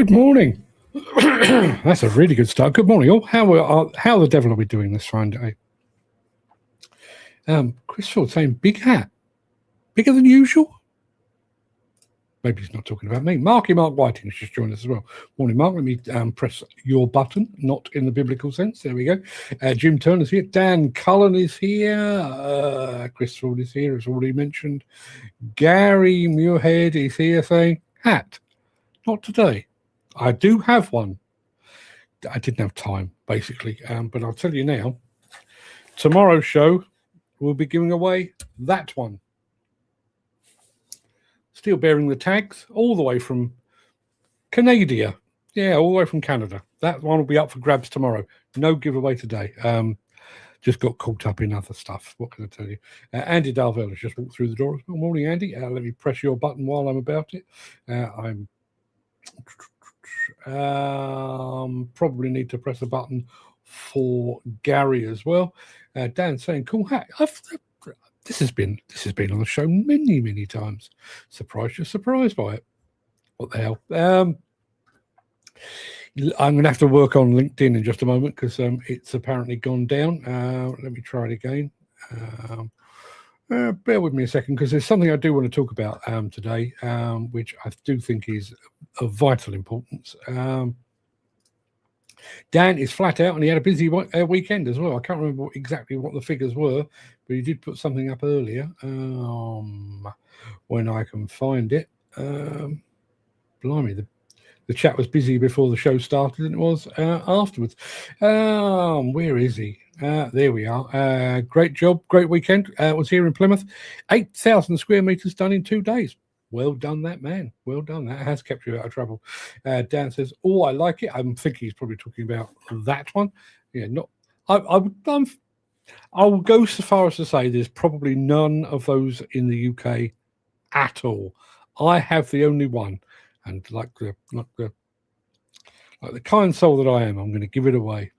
Good morning. That's a really good start. Good morning, all. How the devil are we doing this Friday? Chris Ford saying big hat, bigger than usual. Maybe he's not talking about me. Mark Whiting's just joined us as well. Morning, Mark. Let me press your button, not in the biblical sense. There we go. Jim Turner's here. Dan Cullen is here. Chris Ford is here, as already mentioned. Gary Muirhead is here saying, hat, not today. I do have one. I didn't have time, basically. But I'll tell you now, tomorrow's show, we'll be giving away that one. Still bearing the tags all the way from Canada. Yeah, all the way from Canada. That one will be up for grabs tomorrow. No giveaway today. Just got caught up in other stuff. What can I tell you? Andy Darvell has just walked through the door. Good morning, Andy. Let me press your button while I'm about it. I'm probably need to press a button for Gary as well. Dan saying, cool hat. This has been on the show many times. Surprised you're surprised by it. What the hell? I'm going to have to work on LinkedIn in just a moment because it's apparently gone down. Let me try it again. Bear with me a second because there's something I do want to talk about today, which I do think is of vital importance. Dan is flat out and he had a busy weekend as well. I can't remember exactly what the figures were, but he did put something up earlier when I can find it. Blimey, the chat was busy before the show started and it was afterwards. Where is he? There we are. Great job. Great weekend. Was here in Plymouth. 8,000 square meters done in 2 days. Well done, that man. Well done. That has kept you out of trouble. Dan says, "Oh, I like it." I'm thinking he's probably talking about that one. Yeah, not. I'll go so far as to say there's probably none of those in the UK at all. I have the only one, and like the kind soul that I am, I'm going to give it away.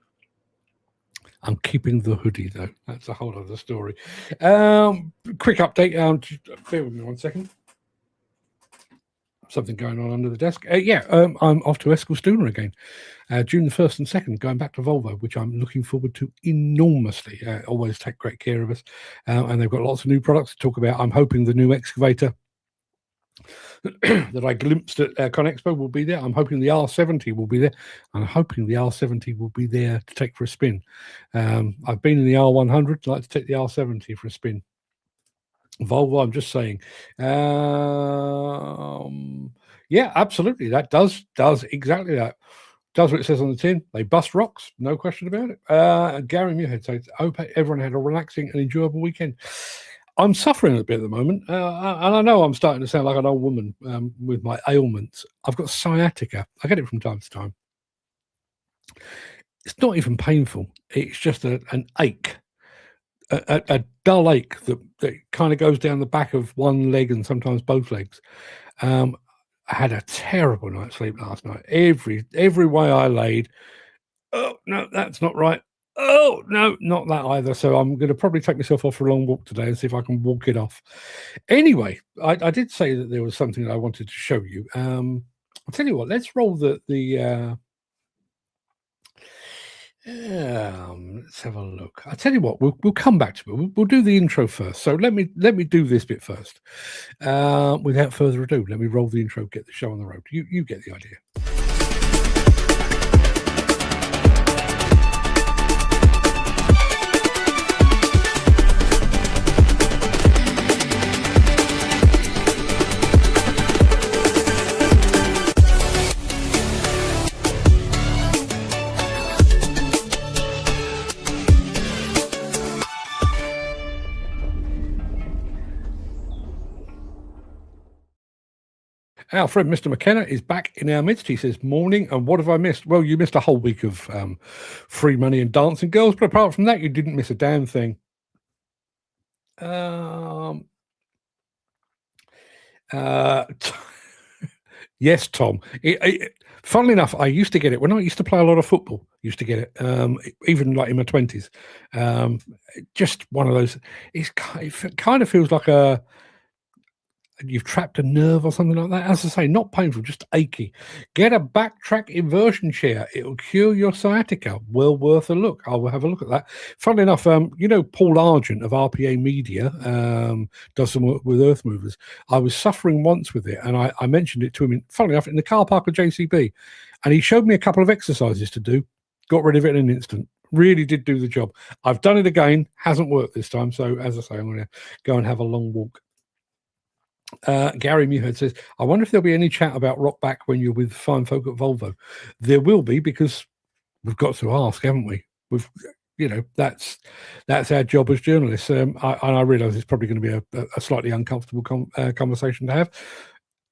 I'm keeping the hoodie though. That's a whole other story. Quick update. Bear with me 1 second. Something going on under the desk. I'm off to Eskilstuna again. June the 1st and 2nd, going back to Volvo, which I'm looking forward to enormously. Always take great care of us. And they've got lots of new products to talk about. I'm hoping the new excavator that I glimpsed at ConExpo will be there. I'm hoping the R70 will be there. I'm hoping the R70 will be there to take for a spin. I've been in the R100. I'd like to take the R70 for a spin. Volvo, I'm just saying. Yeah, absolutely. That does exactly that. Does what it says on the tin. They bust rocks, no question about it. Gary Muirhead says, I hope everyone had a relaxing and enjoyable weekend. I'm suffering a bit at the moment, and I know I'm starting to sound like an old woman with my ailments. I've got sciatica. I get it from time to time. It's not even painful. It's just an ache. A dull ache that kind of goes down the back of one leg and sometimes both legs. I had a terrible night's sleep last night. Every way I laid, oh no, that's not right. Oh no, not that either. So I'm going to probably take myself off for a long walk today and see if I can walk it off. Anyway, I did say that there was something that I wanted to show you. I'll tell you what. Let's roll the let's have a look. I'll tell you what, we'll come back to it. We'll do the intro first. So let me do this bit first. Without further ado, let me roll the intro, get the show on the road. You get the idea. Our friend Mr. McKenna is back in our midst. He says, morning, and what have I missed? Well, you missed a whole week of free money and dancing girls, but apart from that, you didn't miss a damn thing. Yes, Tom. Funnily enough, I used to get it when I used to play a lot of football. Used to get it, even like in my 20s. Just one of those. It kind of feels like a you've trapped a nerve or something like that. As I say, not painful, just achy. Get a backtrack inversion chair. It'll cure your sciatica. Well worth a look. I will have a look at that. Funnily enough, Paul Argent of RPA Media does some work with earth movers. I was suffering once with it, and I mentioned it to him, funnily enough, in the car park of JCB. And he showed me a couple of exercises to do. Got rid of it in an instant. Really did do the job. I've done it again. Hasn't worked this time. So, as I say, I'm going to go and have a long walk. Gary Muirhead says, I wonder if there'll be any chat about rock back when you're with fine folk at Volvo. There will be, because we've got to ask, haven't we? That's our job as journalists. I realise it's probably going to be a slightly uncomfortable conversation to have.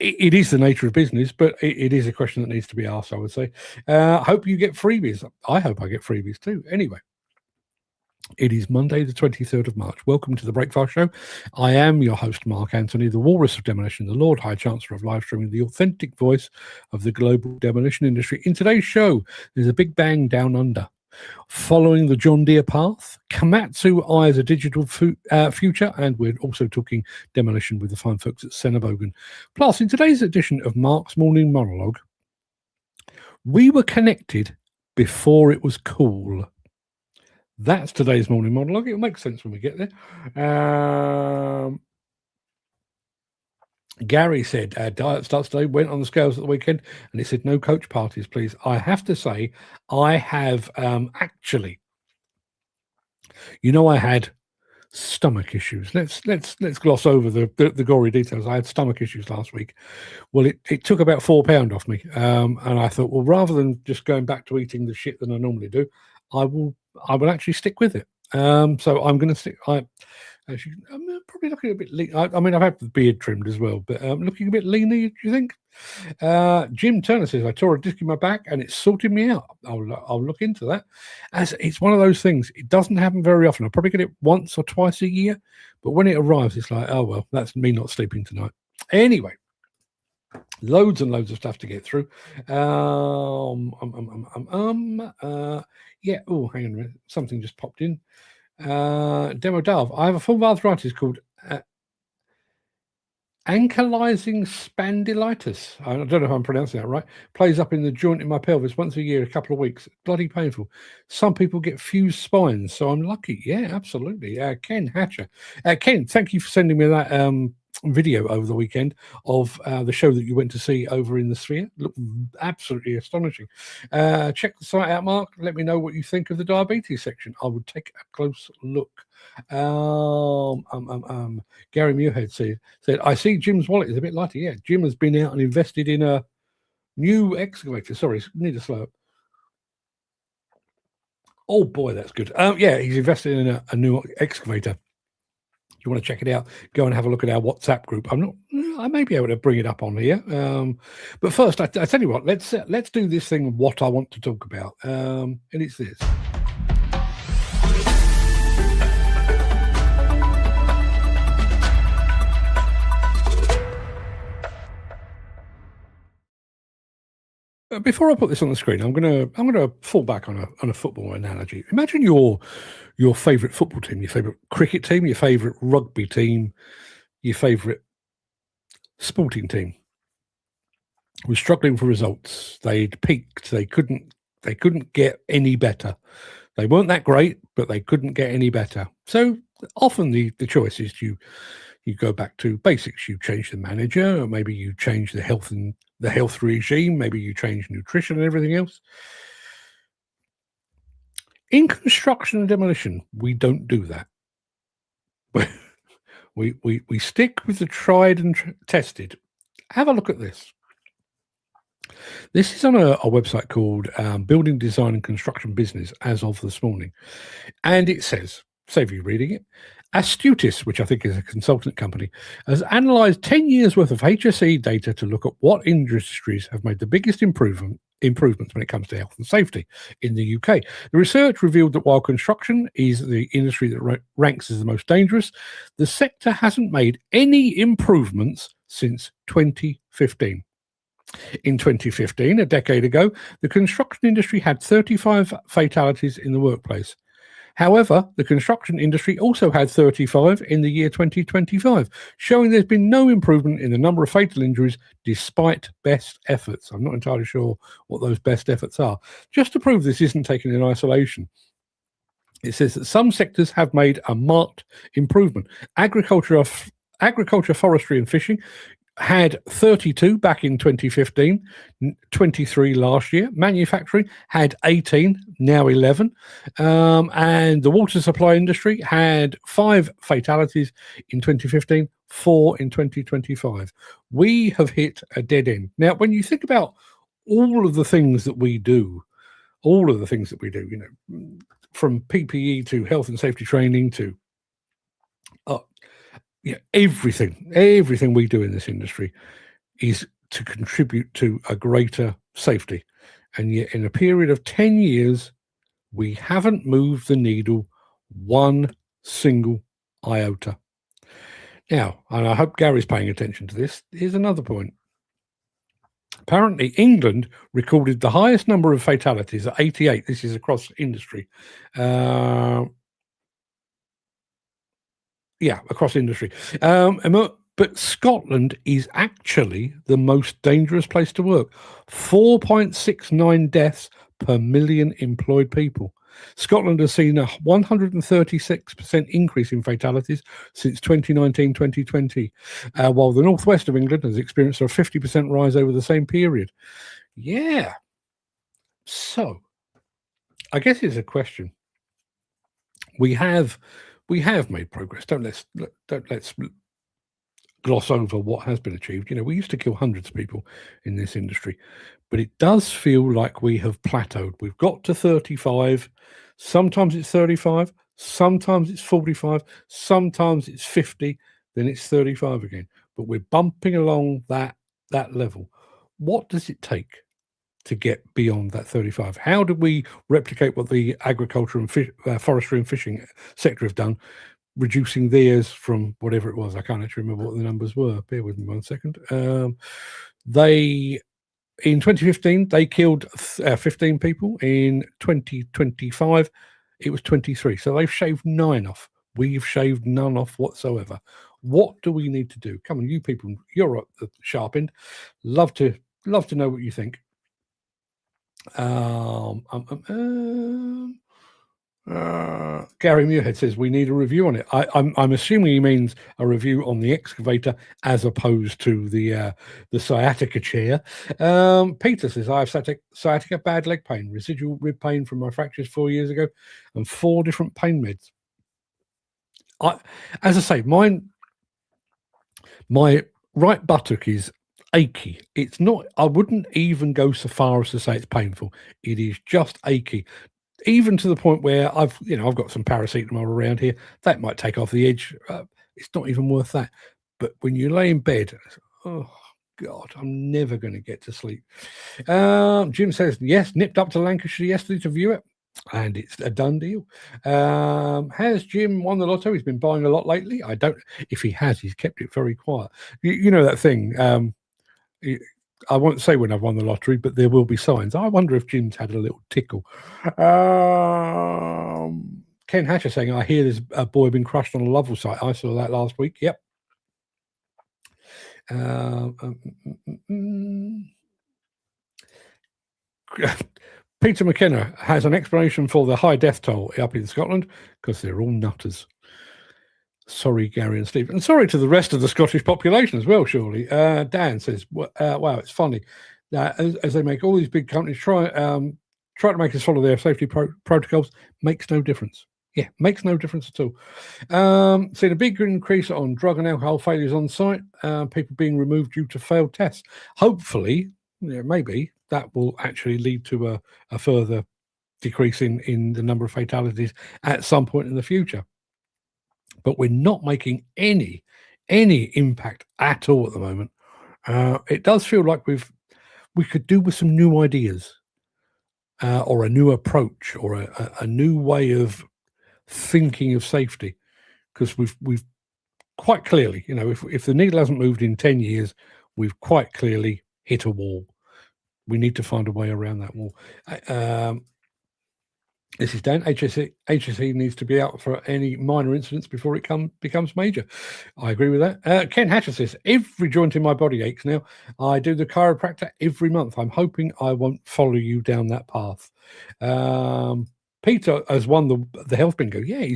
It is the nature of business, but it is a question that needs to be asked, I would say. Hope you get freebies. I hope I get freebies too. Anyway. It is Monday, the 23rd of March. Welcome to the Breakfast Show. I am your host, Mark Anthony, the Walrus of Demolition, the Lord High Chancellor of live streaming, the authentic voice of the global demolition industry. In today's show, there's a big bang down under. Following the John Deere Path, Komatsu eyes a digital future, and we're also talking demolition with the fine folks at Senebogen. Plus, in today's edition of Mark's Morning Monologue, we were connected before it was cool. That's today's morning monologue. It'll make sense when we get there. Gary said, diet starts today, went on the scales at the weekend, and he said, no coach parties, please. I have to say, I have actually, I had stomach issues. Let's gloss over the gory details. I had stomach issues last week. Well, it took about 4 pounds off me, and I thought, well, rather than just going back to eating the shit that I normally do, I will actually stick with it. So I'm going to stick. I'm probably looking a bit lean. I mean, I've had the beard trimmed as well, but looking a bit leaner, do you think? Jim Turner says, I tore a disc in my back and it's sorted me out. I'll look into that. As it's one of those things, it doesn't happen very often. I probably get it once or twice a year, but when it arrives, it's like, oh, well, that's me not sleeping tonight. Anyway. Loads and loads of stuff to get through. Yeah. Oh, hang on a minute. Something just popped in. Demo Dove. I have a form of arthritis called ankylosing spondylitis. I don't know if I'm pronouncing that right. Plays up in the joint in my pelvis once a year, a couple of weeks. Bloody painful. Some people get fused spines, so I'm lucky. Yeah, absolutely. Ken Hatcher. Ken, thank you for sending me that video over the weekend of the show that you went to see over in the Sphere. Looked absolutely astonishing. Check the site out, Mark. Let me know what you think of the diabetes section. I would take a close look. Gary Muirhead said, I see Jim's wallet is a bit lighter. Yeah, Jim has been out and invested in a new excavator. Sorry, need to slow up. Oh boy, that's good. Yeah, he's invested in a new excavator. You want to check it out, go and have a look at our WhatsApp group. I may be able to bring it up on here. But first, I tell you what, let's do this thing, what I want to talk about. And it's this. Before I put this on the screen, I'm gonna fall back on a football analogy. Imagine your favourite football team, your favourite cricket team, your favourite rugby team, your favourite sporting team was struggling for results. They'd peaked. They couldn't get any better. They weren't that great, but they couldn't get any better. So often the choice is you go back to basics. You change the manager, or maybe you change the health regime, maybe you change nutrition and everything else. In construction and demolition, we don't do that. we stick with the tried and tested. Have a look at this. This is on a website called Building Design and Construction Business as of this morning. And it says, save you reading it, Astutis, which I think is a consultant company, has analysed 10 years worth of HSE data to look at what industries have made the biggest improvements when it comes to health and safety in the UK. The research revealed that while construction is the industry that ranks as the most dangerous, the sector hasn't made any improvements since 2015. In 2015, a decade ago, the construction industry had 35 fatalities in the workplace. However, the construction industry also had 35 in the year 2025, showing there's been no improvement in the number of fatal injuries despite best efforts. I'm not entirely sure what those best efforts are. Just to prove this isn't taken in isolation, it says that some sectors have made a marked improvement. Agriculture, forestry, and fishing had 32 back in 2015, 23 last year. Manufacturing had 18, now 11. And the water supply industry had 5 fatalities in 2015, 4 in 2025. We have hit a dead end. Now, when you think about all of the things that we do, from PPE to health and safety training to everything we do in this industry is to contribute to a greater safety. And yet in a period of 10 years, we haven't moved the needle one single iota. Now, and I hope Gary's paying attention to this, here's another point. Apparently, England recorded the highest number of fatalities at 88. This is across industry. Across industry. But Scotland is actually the most dangerous place to work. 4.69 deaths per million employed people. Scotland has seen a 136% increase in fatalities since 2019-2020, while the northwest of England has experienced a 50% rise over the same period. Yeah. So, I guess it's a question. We have made progress. Don't let's gloss over what has been achieved. We used to kill hundreds of people in this industry, but it does feel like we have plateaued. We've got to 35. Sometimes it's 35. Sometimes it's 45. Sometimes it's 50. Then it's 35 again. But we're bumping along that level. What does it take to get beyond that 35? How do we replicate what the agriculture and forestry and fishing sector have done, reducing theirs from whatever it was? I can't actually remember what the numbers were. Bear with me 1 second. In 2015, they killed 15 people. In 2025, it was 23. So they've shaved 9 off. We've shaved none off whatsoever. What do we need to do? Come on, you people, you're at the sharp end. Love to know what you think. Gary Muirhead says we need a review on it. I'm assuming he means a review on the excavator as opposed to the sciatica chair. Peter says I have sciatica, bad leg pain, residual rib pain from my fractures 4 years ago, and 4 different pain meds. As I say, my right buttock is achy. It's not. I wouldn't even go so far as to say it's painful. It is just achy. Even to the point where I've got some paracetamol around here. That might take off the edge. It's not even worth that. But when you lay in bed, oh God, I'm never going to get to sleep. Jim says, yes, nipped up to Lancashire yesterday to view it, and it's a done deal. Has Jim won the lotto? He's been buying a lot lately. I don't. If he has, he's kept it very quiet. You know that thing. I won't say when I've won the lottery, but there will be signs. I wonder if Jim's had a little tickle. Ken Hatcher saying, I hear there's a boy been crushed on a Lovell site. I saw that last week. Yep. Peter McKenna has an explanation for the high death toll up in Scotland because they're all nutters. Sorry, Gary and Steve. And sorry to the rest of the Scottish population as well, surely. Dan says, wow, it's funny. As they make all these big companies try to make us follow their safety protocols, makes no difference. Yeah, makes no difference at all. Seen a big increase on drug and alcohol failures on site, people being removed due to failed tests. Hopefully, maybe that will actually lead to a further decrease in the number of fatalities at some point in the future. But we're not making any impact at all at the moment. It does feel like we could do with some new ideas, or a new approach, or a new way of thinking of safety, because we've quite clearly, if the needle hasn't moved in 10 years, we've quite clearly hit a wall. We need to find a way around that wall. This is Dan. HSE needs to be out for any minor incidents before it becomes major. I agree with that. Ken Hatcher says, every joint in my body aches now. I do the chiropractor every month. I'm hoping I won't follow you down that path. Peter has won the health bingo. Yeah,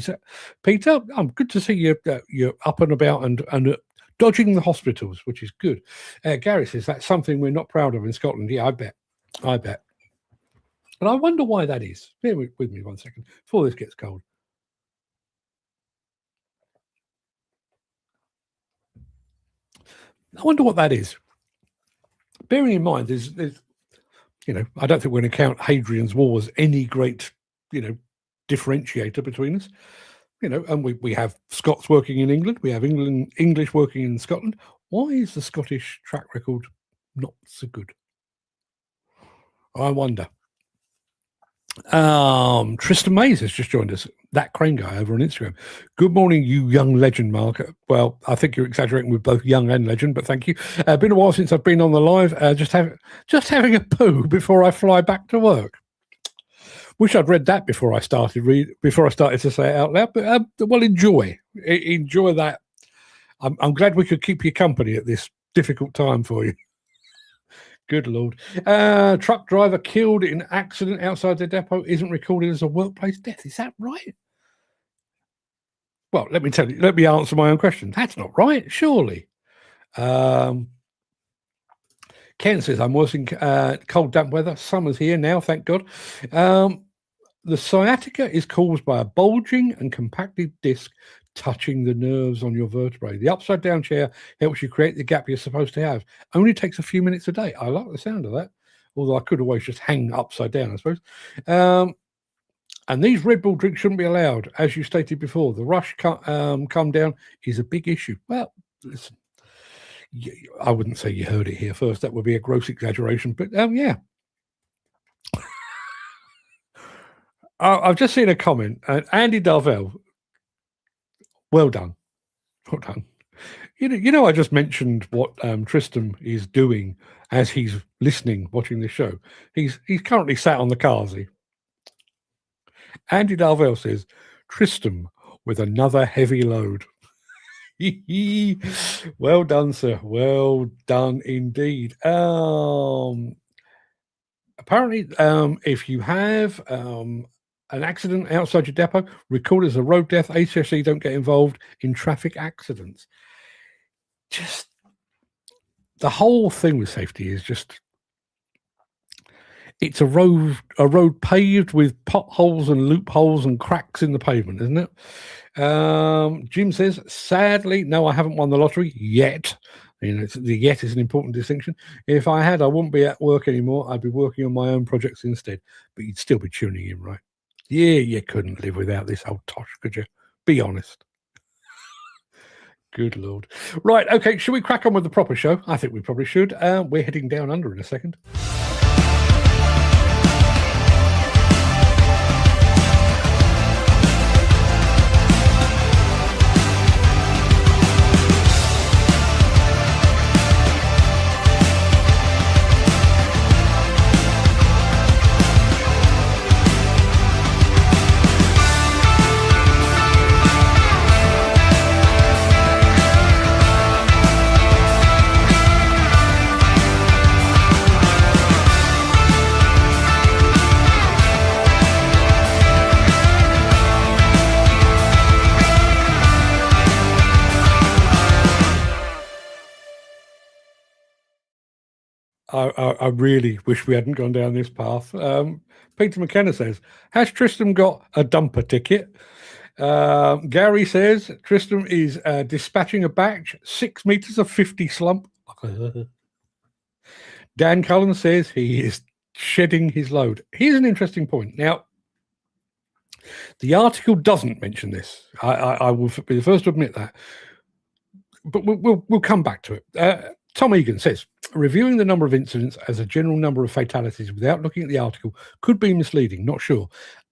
Peter, I'm good to see you. You're up and about and dodging the hospitals, which is good. Gary says, that's something we're not proud of in Scotland. Yeah, I bet. And I wonder why that is. Bear with me 1 second before this gets cold. I wonder what that is. Bearing in mind, there's I don't think we're going to count Hadrian's War as any great, differentiator between us. And we have Scots working in England. We have English working in Scotland. Why is the Scottish track record not so good? I wonder. Tristan Mays has just joined us. That crane guy over on Instagram. Good morning, you young legend, Mark. Well, I think you're exaggerating with both young and legend, but thank you. Been a while since I've been on the live. Just having a poo before I fly back to work. Wish I'd read that before I started to say it out loud. But well, enjoy that. I'm glad we could keep you company at this difficult time for you. Good Lord. Truck driver killed in accident outside the depot isn't recorded as a workplace death. Is that right? Well, let me answer my own question. That's not right, surely. Ken says, I'm working cold, damp weather. Summer's here now, thank God. The sciatica is caused by a bulging and compacted disc touching the nerves on your vertebrae. The upside down chair helps you create the gap you're supposed to have. Only takes a few minutes a day. I like the sound of that, although I could always just hang upside down, I suppose. And these Red Bull drinks shouldn't be allowed, as you stated before. The rush come down is a big issue. Well, listen, I wouldn't say you heard it here first. That would be a gross exaggeration, but yeah. I've just seen a comment. Andy Darvell. Well done. I just mentioned what Tristan is doing as he's watching this show. He's currently sat on the car. Andy Darvell says, Tristan with another heavy load. Well done, sir. Well done indeed. Apparently, if you have an accident outside your depot, record as a road death. HSE don't get involved in traffic accidents. Just the whole thing with safety is just, it's a road paved with potholes and loopholes and cracks in the pavement, isn't it? Jim says, sadly, no, I haven't won the lottery yet. The yet is an important distinction. If I had, I wouldn't be at work anymore. I'd be working on my own projects instead. But you'd still be tuning in, right? Yeah, you couldn't live without this old tosh, could you? Be honest. Good Lord. Right, okay, should we crack on with the proper show? I think we probably should. We're heading down under in a second. I really wish we hadn't gone down this path. Peter McKenna says, has Tristan got a dumper ticket? Gary says, Tristan is dispatching a batch, 6 meters of 50 slump. Dan Cullen says he is shedding his load. Here's an interesting point. Now, the article doesn't mention this. I will be the first to admit that. But we'll come back to it. Tom Egan says, reviewing the number of incidents as a general number of fatalities without looking at the article could be misleading, not sure.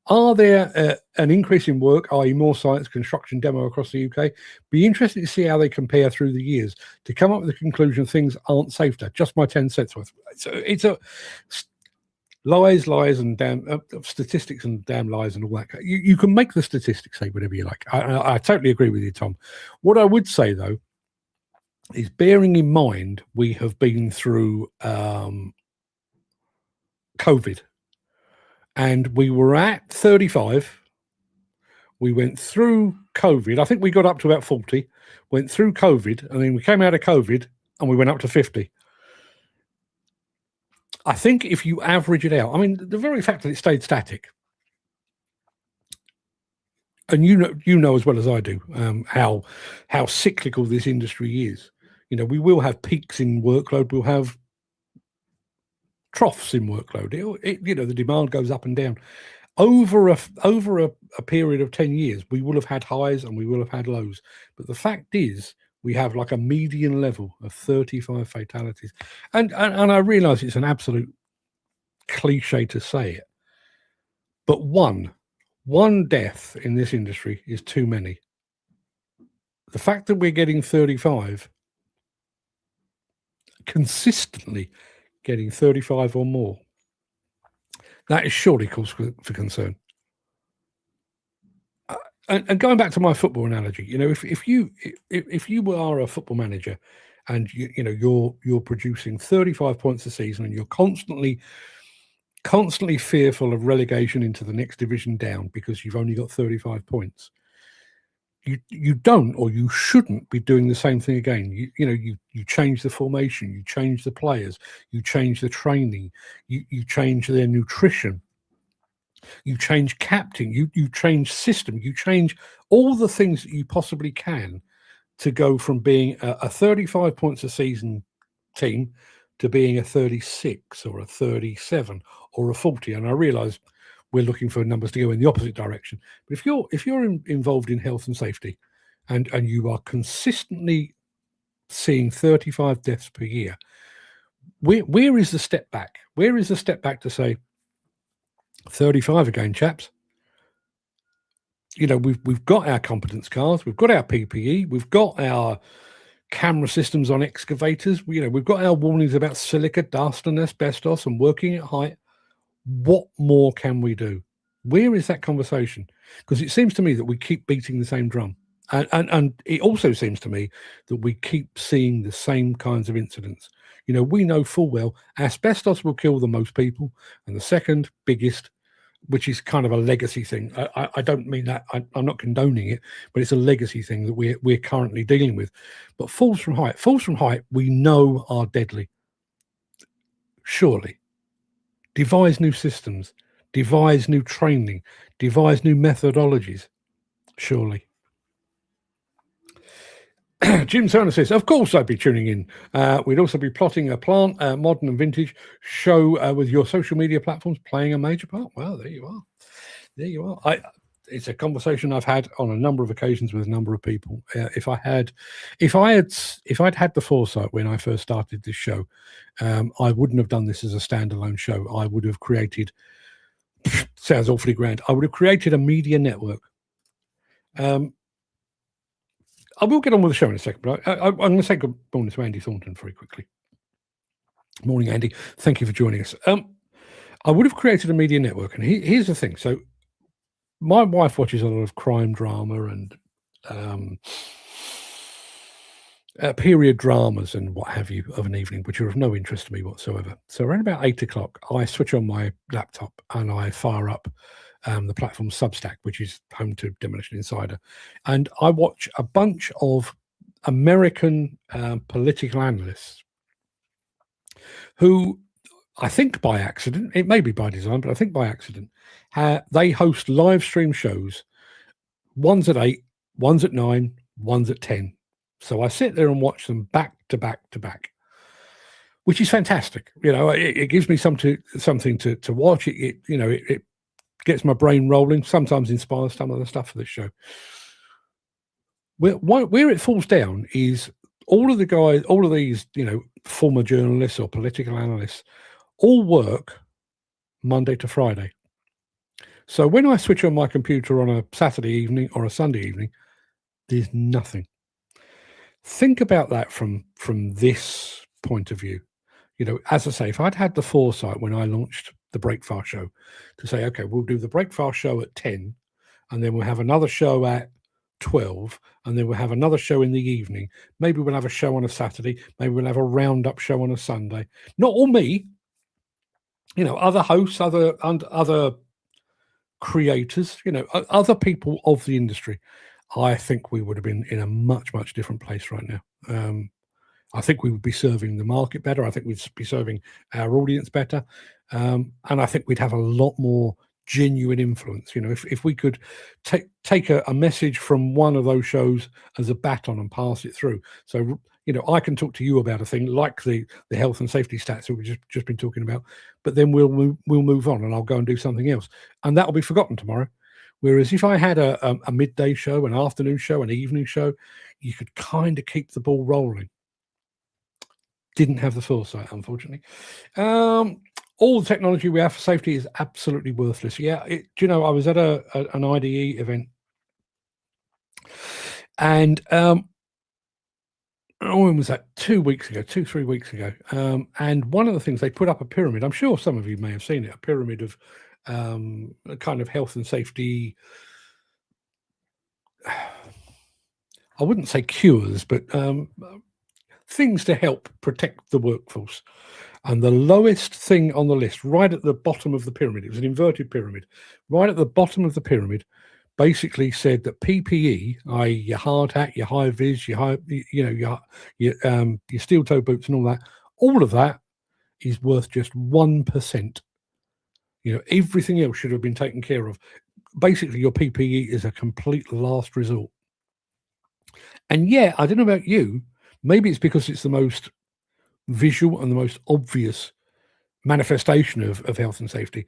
Are there an increase in work, i.e. more science, construction, demo across the UK? Be interested to see how they compare through the years to come up with the conclusion things aren't safer. Just my 10 cents worth. So lies, and damn statistics and damn lies and all that. You can make the statistics say whatever you like. I totally agree with you, Tom. What I would say though is, bearing in mind we have been through COVID, and we were at 35. We went through COVID. I think we got up to about 40, went through COVID, and then we came out of COVID and we went up to 50. I think if you average it out, I mean, the very fact that it stayed static, and you know as well as I do how cyclical this industry is. You know, we will have peaks in workload. We'll have troughs in workload. You know, the demand goes up and down. Over a period of 10 years, we will have had highs and we will have had lows. But the fact is, we have like a median level of 35 fatalities. And I realize it's an absolute cliche to say it, but one death in this industry is too many. The fact that we're getting 35, consistently getting 35 or more, that is surely cause for concern. And going back to my football analogy, you know, if you are a football manager and you're producing 35 points a season, and you're constantly fearful of relegation into the next division down because you've only got 35 points, you don't, or you shouldn't be doing the same thing again. You change the formation, you change the players, you change the training, you change their nutrition, you change captain, you change system, you change all the things that you possibly can to go from being a 35 points a season team to being a 36 or a 37 or a 40. And I realize we're looking for numbers to go in the opposite direction. But if you're involved in health and safety, and you are consistently seeing 35 deaths per year, where is the step back? Where is the step back to say 35 again, chaps? You know, we've got our competence cars, we've got our PPE, we've got our camera systems on excavators. You know, we've got our warnings about silica, dust, and asbestos, and working at height. What more can we do? Where is that conversation? Because it seems to me that we keep beating the same drum. And it also seems to me that we keep seeing the same kinds of incidents. You know, we know full well asbestos will kill the most people, and the second biggest, which is kind of a legacy thing. I don't mean that. I'm not condoning it, but it's a legacy thing that we're currently dealing with. But falls from height, we know are deadly. Surely. Devise new systems, devise new training, devise new methodologies. Surely. Jim Turner says, of course I'd be tuning in. We'd also be plotting a plant, modern and vintage show with your social media platforms playing a major part. Well, there you are. There you are. It's a conversation I've had on a number of occasions with a number of people. If I'd had the foresight when I first started this show, I wouldn't have done this as a standalone show. I would have created, sounds awfully grand, I would have created a media network. I will get on with the show in a second, but I'm going to say good morning to Andy Thornton very quickly. Morning, Andy. Thank you for joining us. I would have created a media network, and here's the thing. So my wife watches a lot of crime drama and period dramas and what have you of an evening, which are of no interest to me whatsoever. So around about 8 o'clock, I switch on my laptop and I fire up the platform Substack, which is home to Demolition Insider. And I watch a bunch of American political analysts who, I think by accident, it may be by design, but I think by accident, they host live stream shows. One's at 8, one's at 9, one's at 10. So I sit there and watch them back to back to back, which is fantastic. You know, it gives me something to watch. It gets my brain rolling, sometimes inspires some of the stuff for this show. Where it falls down is all of these, former journalists or political analysts all work Monday to Friday. So when I switch on my computer on a Saturday evening or a Sunday evening, there's nothing. Think about that from this point of view. You know, as I say, if I'd had the foresight when I launched the breakfast show, to say, okay, we'll do the breakfast show at 10, and then we'll have another show at 12, and then we'll have another show in the evening. Maybe we'll have a show on a Saturday. Maybe we'll have a roundup show on a Sunday. Not all me, other hosts, other creators, other people of the industry. I think we would have been in a much, much different place right now. I think we would be serving the market better. I think we'd be serving our audience better. And I think we'd have a lot more genuine influence. If we could take a message from one of those shows as a baton and pass it through. So, I can talk to you about a thing like the health and safety stats that we've just been talking about, but then we'll move on and I'll go and do something else. And that'll be forgotten tomorrow. Whereas if I had a midday show, an afternoon show, an evening show, you could kind of keep the ball rolling. Didn't have the foresight, unfortunately. All the technology we have for safety is absolutely worthless. Yeah, I was at an IDE event, and when was that? 3 weeks ago. And one of the things, they put up a pyramid. I'm sure some of you may have seen it. A pyramid of a kind of health and safety. I wouldn't say cures, but things to help protect the workforce. And the lowest thing on the list, right at the bottom of the pyramid, it was an inverted pyramid, right at the bottom of the pyramid, basically said that PPE, i.e. your hard hat, your high vis, your steel toe boots and all of that is worth just 1%. Everything else should have been taken care of. Basically, your PPE is a complete last resort. And yeah, I don't know about you, maybe it's because it's the most visual and the most obvious manifestation of health and safety.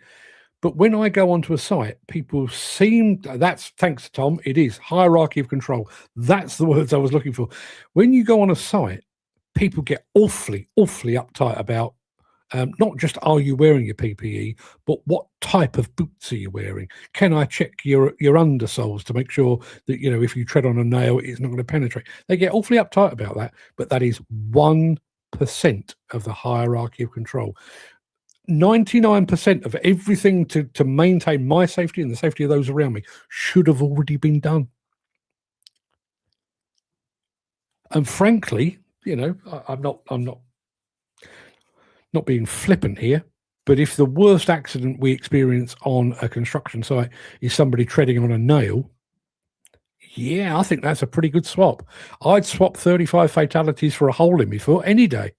But when I go onto a site, people that's, thanks, Tom, it is hierarchy of control. That's the words I was looking for. When you go on a site, people get awfully, awfully uptight about not just are you wearing your PPE, but what type of boots are you wearing? Can I check your undersoles to make sure that, if you tread on a nail, it's not going to penetrate? They get awfully uptight about that, but that is 1% of the hierarchy of control. 99% of everything to maintain my safety and the safety of those around me should have already been done. And frankly, I'm not being flippant here, but if the worst accident we experience on a construction site is somebody treading on a nail, yeah, I think that's a pretty good swap. I'd swap 35 fatalities for a hole in my foot any day.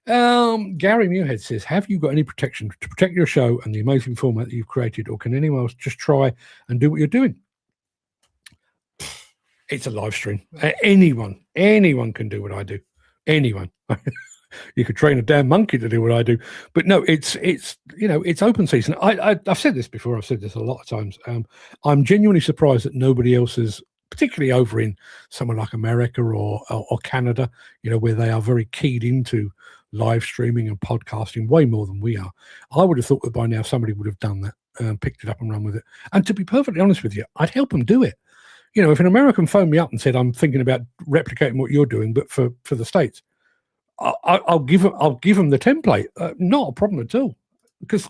Gary Muirhead says, have you got any protection to protect your show and the amazing format that you've created, or can anyone else just try and do what you're doing? It's a live stream. Anyone can do what I do. Anyone. You could train a damn monkey to do what I do, but no, it's open season. I've said this before. I've said this a lot of times. I'm genuinely surprised that nobody else is, particularly over in somewhere like America or Canada, where they are very keyed into live streaming and podcasting way more than we are. I would have thought that by now somebody would have done that, picked it up and run with it. And to be perfectly honest with you, I'd help them do it. If an American phoned me up and said, I'm thinking about replicating what you're doing, but for the States, I'll give them the template. Not a problem at all, because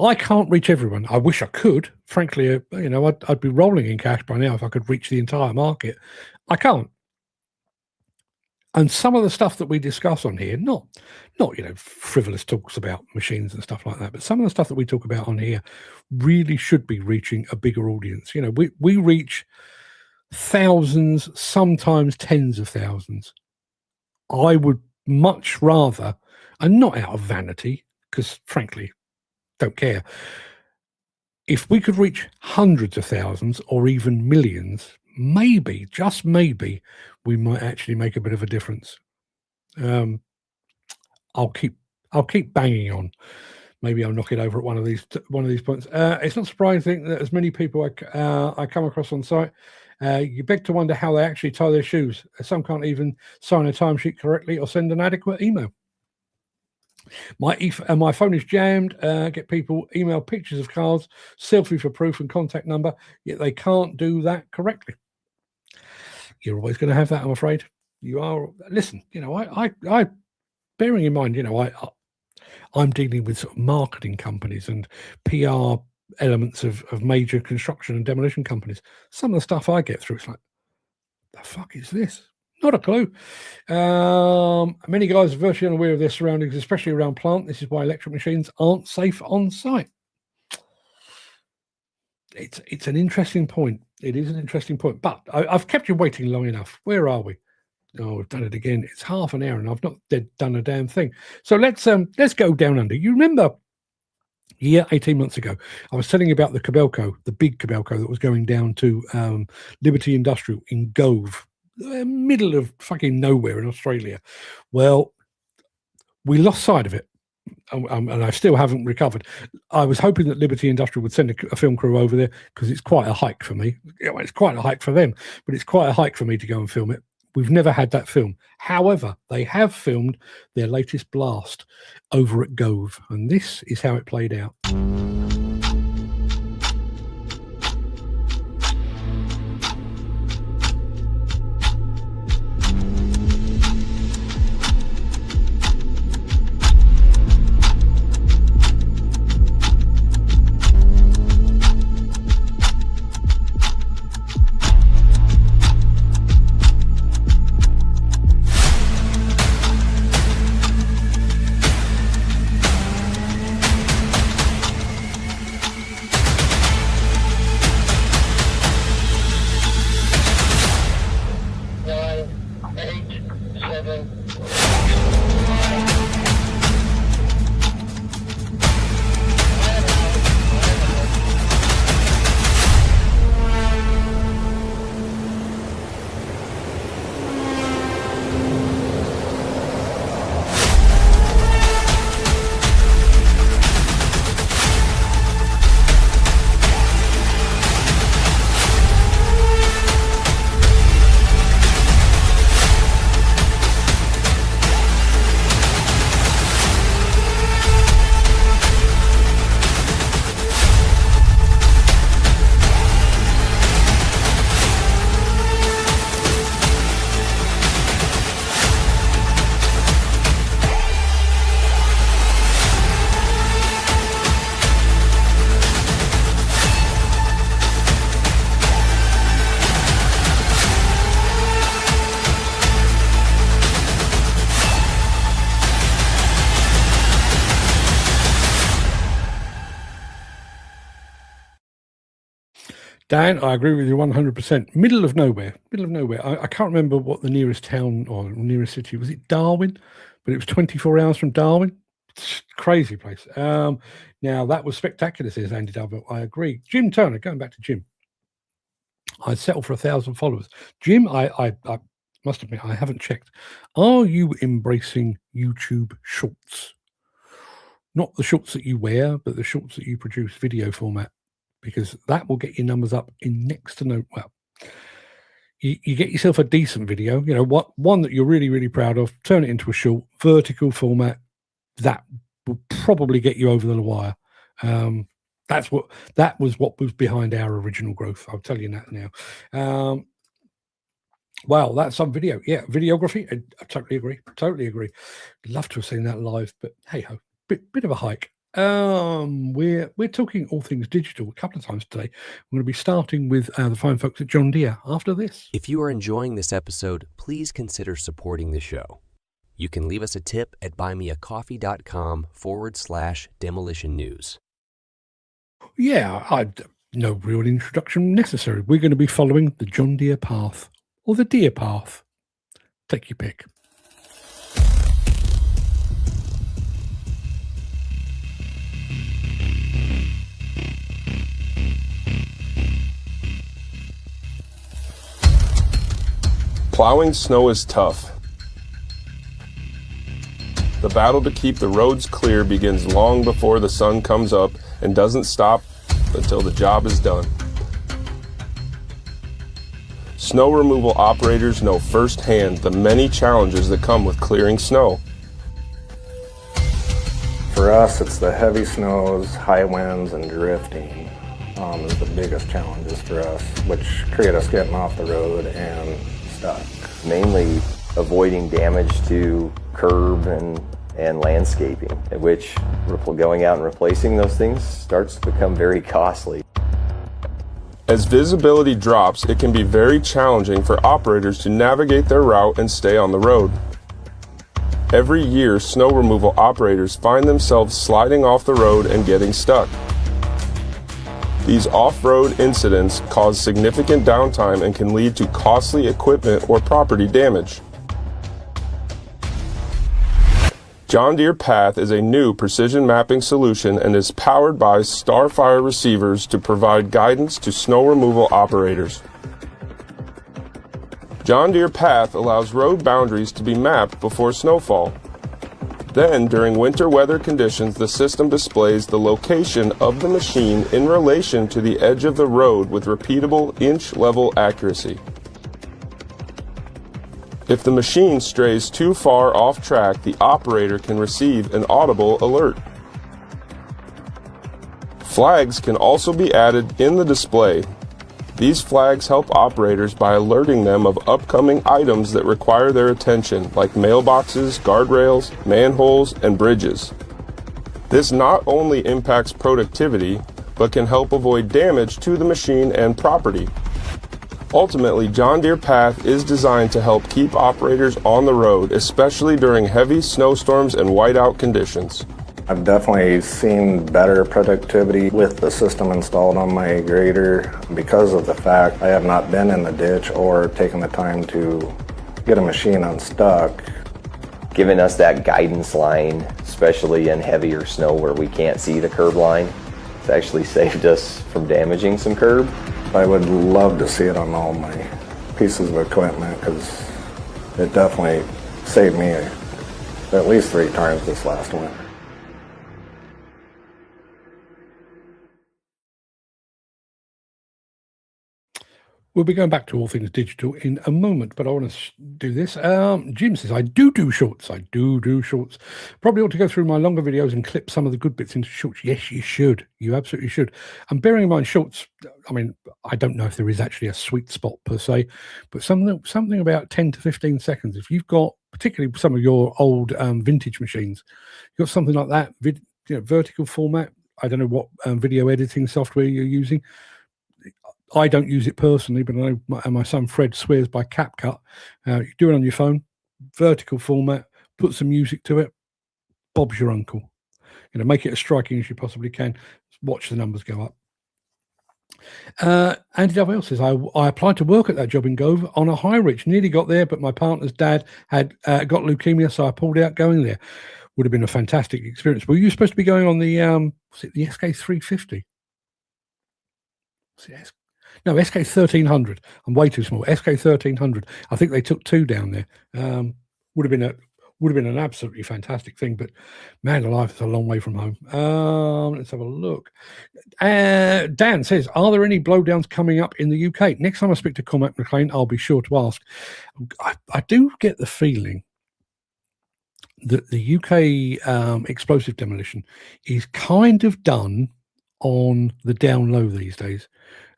I can't reach everyone. I wish I could. Frankly, I'd be rolling in cash by now if I could reach the entire market. I can't. And some of the stuff that we discuss on here, not frivolous talks about machines and stuff like that, but some of the stuff that we talk about on here really should be reaching a bigger audience. We reach thousands, sometimes tens of thousands. I would much rather, and not out of vanity, because frankly, don't care, if we could reach hundreds of thousands or even millions, maybe, just maybe, we might actually make a bit of a difference. I'll keep banging on. Maybe I'll knock it over at one of these points. It's not surprising that as many people I come across on site, you beg to wonder how they actually tie their shoes. Some can't even sign a timesheet correctly or send an adequate email. My phone is jammed. Get people email pictures of cars, selfie for proof and contact number, yet they can't do that correctly. You're always going to have that, I'm afraid. You are. Listen, I bearing in mind, I'm dealing with sort of marketing companies and PR elements of major construction and demolition companies. Some of the stuff I get through, it's like, the fuck is this? Not a clue. Many guys are virtually unaware of their surroundings, especially around plant. This is why electric machines aren't safe on site. It's an interesting point. It is an interesting point, but I've kept you waiting long enough. Where are we? Oh, we've done it again. It's half an hour and I've not done a damn thing. So let's go down under. You remember 18 months ago, I was telling you about the Kobelco, the big Kobelco that was going down to Liberty Industrial in Gove, middle of fucking nowhere in Australia. Well, we lost sight of it. And I still haven't recovered. I was hoping that Liberty Industrial would send a film crew over there because it's quite a hike for me. It's quite a hike for them, but it's quite a hike for me to go and film it. We've never had that film. However, they have filmed their latest blast over at Gove, and this is how it played out. Dan, I agree with you 100%. Middle of nowhere. I can't remember what the nearest town or nearest city was. It Darwin? But it was 24 hours from Darwin. Crazy place. Now, that was spectacular, says Andy Dove. I agree. Jim Turner, going back to Jim. I'd settle for 1,000 followers. Jim, I must admit, I haven't checked. Are you embracing YouTube shorts? Not the shorts that you wear, but the shorts that you produce, video format. Because that will get your numbers up in next to no. Well, you get yourself a decent video, one that you're really, really proud of, turn it into a short, vertical format. That will probably get you over the wire. That was what was behind our original growth. I'll tell you that now. Well, that's some video. Yeah, videography. I totally agree. Love to have seen that live, but hey ho, bit of a hike. We're talking all things digital a couple of times today. We're going to be starting with the fine folks at John Deere after this. If you are enjoying this episode, please consider supporting the show. You can leave us a tip at buymeacoffee.com/demolition news. Yeah, no real introduction necessary. We're going to be following the John Deere Path or the Deere Path. Take your pick. Plowing snow is tough. The battle to keep the roads clear begins long before the sun comes up and doesn't stop until the job is done. Snow removal operators know firsthand the many challenges that come with clearing snow. For us, it's the heavy snows, high winds, and drifting is the biggest challenges for us, which create us getting off the road and stuck. Mainly avoiding damage to curb and and landscaping, at which going out and replacing those things starts to become very costly. As visibility drops, it can be very challenging for operators to navigate their route and stay on the road. Every year, snow removal operators find themselves sliding off the road and getting stuck. These off-road incidents cause significant downtime and can lead to costly equipment or property damage. John Deere Path is a new precision mapping solution and is powered by Starfire receivers to provide guidance to snow removal operators. John Deere Path allows road boundaries to be mapped before snowfall. Then, during winter weather conditions, the system displays the location of the machine in relation to the edge of the road with repeatable inch-level accuracy. If the machine strays too far off track, the operator can receive an audible alert. Flags can also be added in the display. These flags help operators by alerting them of upcoming items that require their attention, like mailboxes, guardrails, manholes, and bridges. This not only impacts productivity, but can help avoid damage to the machine and property. Ultimately, John Deere Path is designed to help keep operators on the road, especially during heavy snowstorms and whiteout conditions. I've definitely seen better productivity with the system installed on my grader because of the fact I have not been in the ditch or taken the time to get a machine unstuck. Giving us that guidance line, especially in heavier snow where we can't see the curb line, it's actually saved us from damaging some curb. I would love to see it on all my pieces of equipment because it definitely saved me at least 3 times this last winter. We'll be going back to all things digital in a moment, but I want to do this. Jim says, I do shorts. I do shorts. Probably ought to go through my longer videos and clip some of the good bits into shorts. Yes, you should. You absolutely should. And bearing in mind shorts, I mean, I don't know if there is actually a sweet spot per se, but something about 10 to 15 seconds. If you've got, particularly some of your old vintage machines, you've got something like that, vertical format. I don't know what video editing software you're using. I don't use it personally, but I know my son Fred swears by CapCut. You do it on your phone, vertical format, put some music to it. Bob's your uncle. Make it as striking as you possibly can. Watch the numbers go up. Andy W. says, I applied to work at that job in Gove on a high reach. Nearly got there, but my partner's dad had got leukemia, so I pulled out going there. Would have been a fantastic experience. Were you supposed to be going on the was it the SK350? No, SK1300. I'm way too small. SK1300. I think they took 2 down there. Would have been an absolutely fantastic thing, but man alive, it's a long way from home. Let's have a look. Dan says, are there any blowdowns coming up in the UK? Next time I speak to Cormac McLean, I'll be sure to ask. I do get the feeling that the UK explosive demolition is kind of done on the down low these days.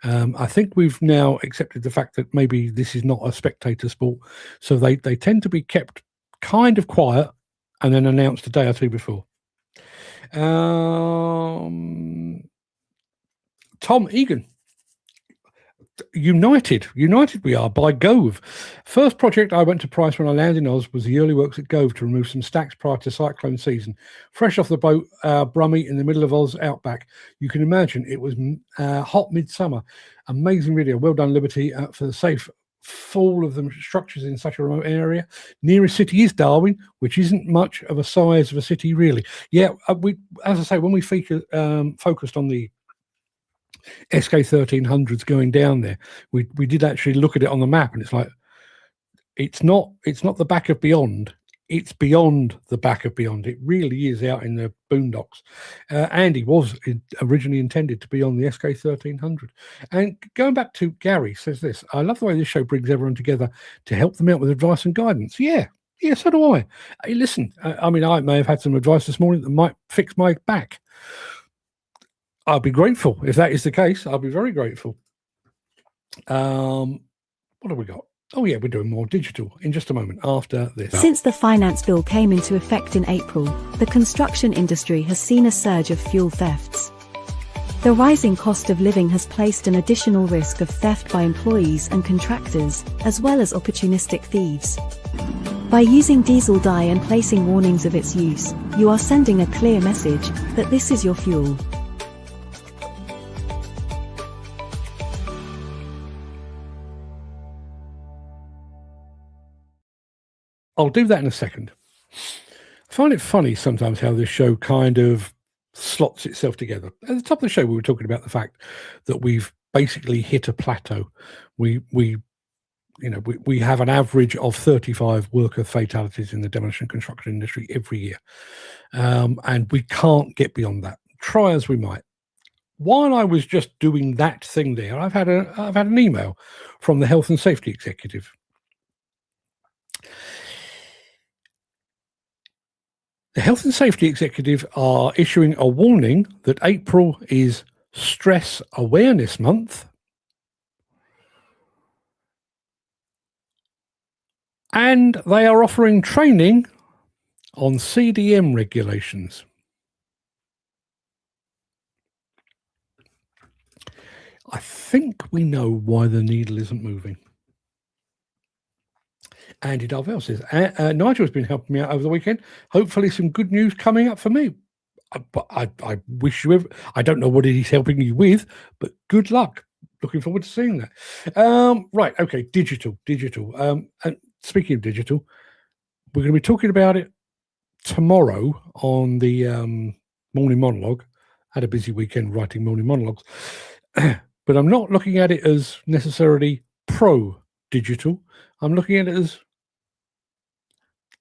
I think we've now accepted the fact that maybe this is not a spectator sport, so they tend to be kept kind of quiet and then announced a day or two before. Tom Egan. United we are by Gove. First project I went to price when I landed in Oz was the early works at Gove to remove some stacks prior to cyclone season. Fresh off the boat, Brummie in the middle of Oz outback. You can imagine it was hot midsummer. Amazing video. Well done, Liberty, for the safe fall of the structures in such a remote area. Nearest city is Darwin, which isn't much of a size of a city really. Yeah, we, as I say, when we focused on the SK1300s going down there, we did actually look at it on the map, and it's like it's not the back of beyond, it's beyond the back of beyond. It really is out in the boondocks. Andy was originally intended to be on the SK1300. And going back to Gary says this, I love the way this show brings everyone together to help them out with advice and guidance. Yeah, so do I. Hey, listen, I mean, I may have had some advice this morning that might fix my back. I'll be grateful if that is the case. I'll be very grateful. What have we got? Oh yeah, we're doing more digital in just a moment after this. Since the finance bill came into effect in April, the construction industry has seen a surge of fuel thefts. The rising cost of living has placed an additional risk of theft by employees and contractors, as well as opportunistic thieves. By using diesel dye and placing warnings of its use, you are sending a clear message that this is your fuel. I'll do that in a second. I find it funny sometimes how this show kind of slots itself together. At the top of the show, we were talking about the fact that we've basically hit a plateau. We have an average of 35 worker fatalities in the demolition construction industry every year, and we can't get beyond that. Try as we might. While I was just doing that thing there, I've had an email from the health and safety executive. The health and safety executive are issuing a warning that April is Stress Awareness Month, and they are offering training on CDM regulations. I think we know why the needle isn't moving. Andy Darvell says, Nigel has been helping me out over the weekend. Hopefully some good news coming up for me. But I wish you I don't know what he's helping you with, but good luck. Looking forward to seeing that. Right, okay, digital. And speaking of digital, we're going to be talking about it tomorrow on the morning monologue. Had a busy weekend writing morning monologues. But I'm not looking at it as necessarily pro-digital. I'm looking at it as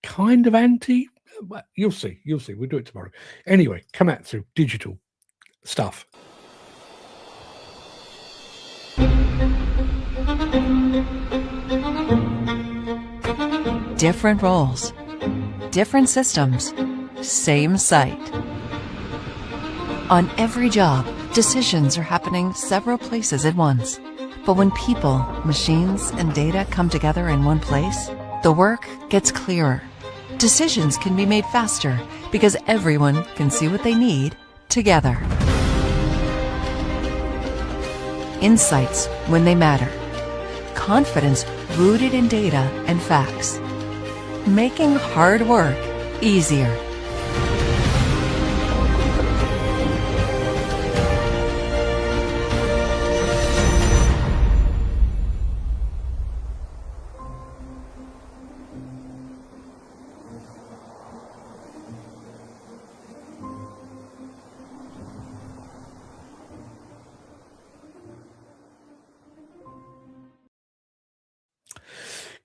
kind of anti. You'll see. We'll do it tomorrow. Anyway, Komatsu, digital stuff. Different roles, different systems, same site. On every job, decisions are happening several places at once. But when people, machines, and data come together in one place, the work gets clearer. Decisions can be made faster because everyone can see what they need together. Insights when they matter. Confidence rooted in data and facts. Making hard work easier.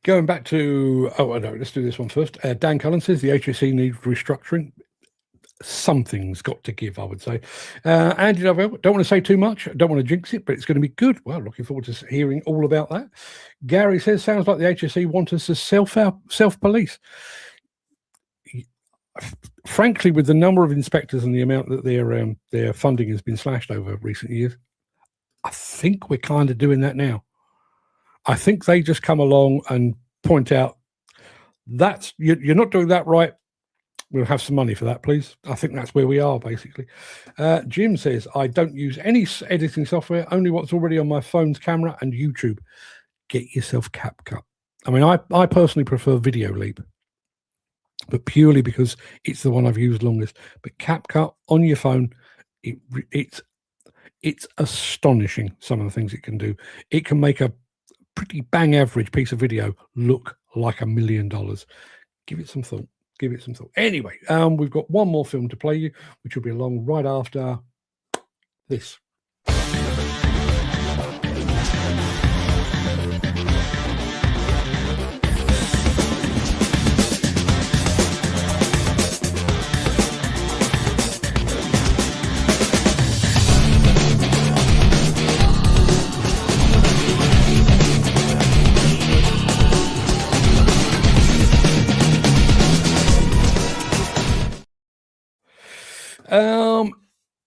Going back to, let's do this one first. Dan Cullen says the HSE needs restructuring. Something's got to give, I would say. Andy, don't want to say too much. Don't want to jinx it, but it's going to be good. Well, looking forward to hearing all about that. Gary says, sounds like the HSE want us to self-police. Frankly, with the number of inspectors and the amount that their funding has been slashed over recent years, I think we're kind of doing that now. I think they just come along and point out that's you're not doing that right. We'll have some money for that, please. I think that's where we are, basically. Jim says, I don't use any editing software, only what's already on my phone's camera and YouTube. Get yourself CapCut. I mean, I personally prefer Video Leap, but purely because it's the one I've used longest. But CapCut on your phone, it's astonishing, some of the things it can do. It can make a pretty bang average piece of video look like $1 million. Give it some thought. Anyway, we've got one more film to play you, which will be along right after this.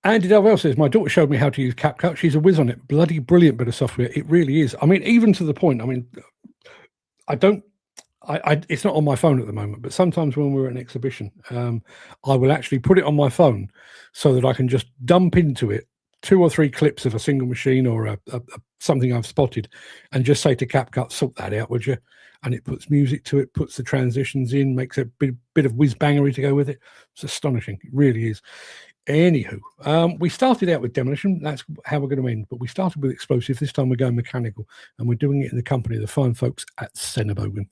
Andy Darvell says, my daughter showed me how to use CapCut. She's a whiz on it. Bloody brilliant bit of software. It really is. I mean, even to the point, I don't. It's not on my phone at the moment, but sometimes when we're at an exhibition, I will actually put it on my phone so that I can just dump into it 2 or 3 clips of a single machine or something I've spotted, and just say to CapCut, sort that out, would you? And it puts music to it, puts the transitions in, makes a bit of whiz-bangery to go with it. It's astonishing. It really is. Anywho, we started out with Demolition. That's how we're going to end. But we started with explosive. This time we're going mechanical, and we're doing it in the company of the fine folks at Senebogen.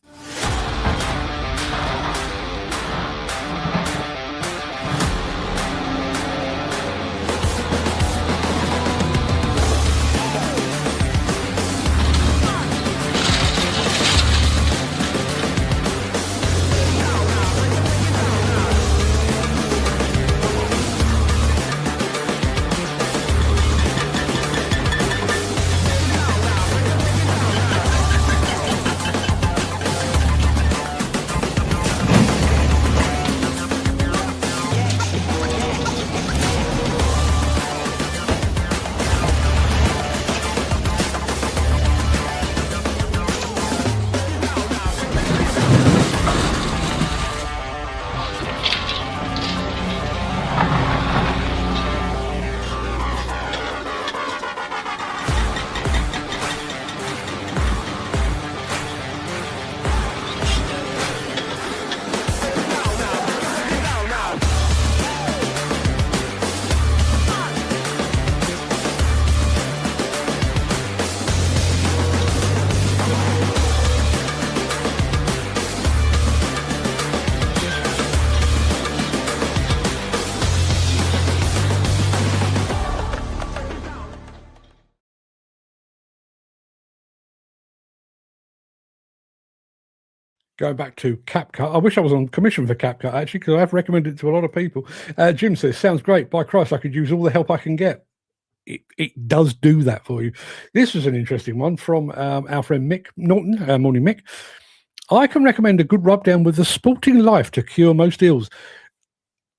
Going back to CapCut, I wish I was on commission for CapCut, actually, because I've recommended it to a lot of people. Jim says, sounds great. By Christ, I could use all the help I can get. It does do that for you. This was an interesting one from our friend Mick Norton. Morning, Mick. I can recommend a good rub down with the Sporting Life to cure most ills.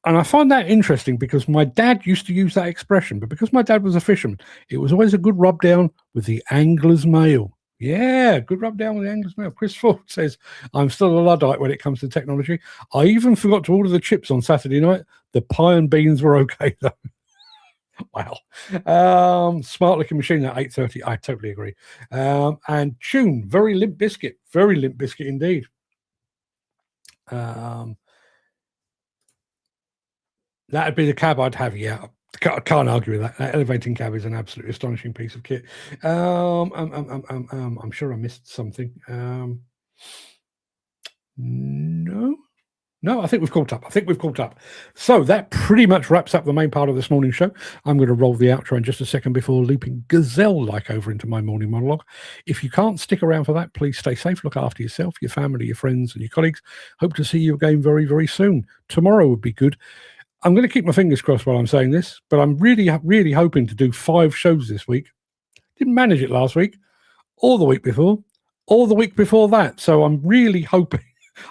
And I find that interesting because my dad used to use that expression, but because my dad was a fisherman, it was always a good rub down with the Angler's Mail. Yeah, good rub down with the Angler's Mail. Chris Ford says, I'm still a Luddite when it comes to technology. I even forgot to order the chips on Saturday night. The pie and beans were okay, though. Wow. Smart looking machine at 8:30. I totally agree. And Tune, very Limp Biscuit indeed. That'd be the cab I'd have. Yeah, I can't argue with that. That elevating cab is an absolutely astonishing piece of kit. I'm sure I missed something. No, I think we've caught up. So that pretty much wraps up the main part of this morning's show. I'm going to roll the outro in just a second before leaping gazelle-like over into my morning monologue. If you can't stick around for that, please stay safe, look after yourself, your family, your friends, and your colleagues. Hope to see you again very, very soon. Tomorrow would be good. I'm going to keep my fingers crossed while I'm saying this, but I'm really, really hoping to do 5 shows this week. Didn't manage it last week, or the week before, or the week before that. So I'm really hoping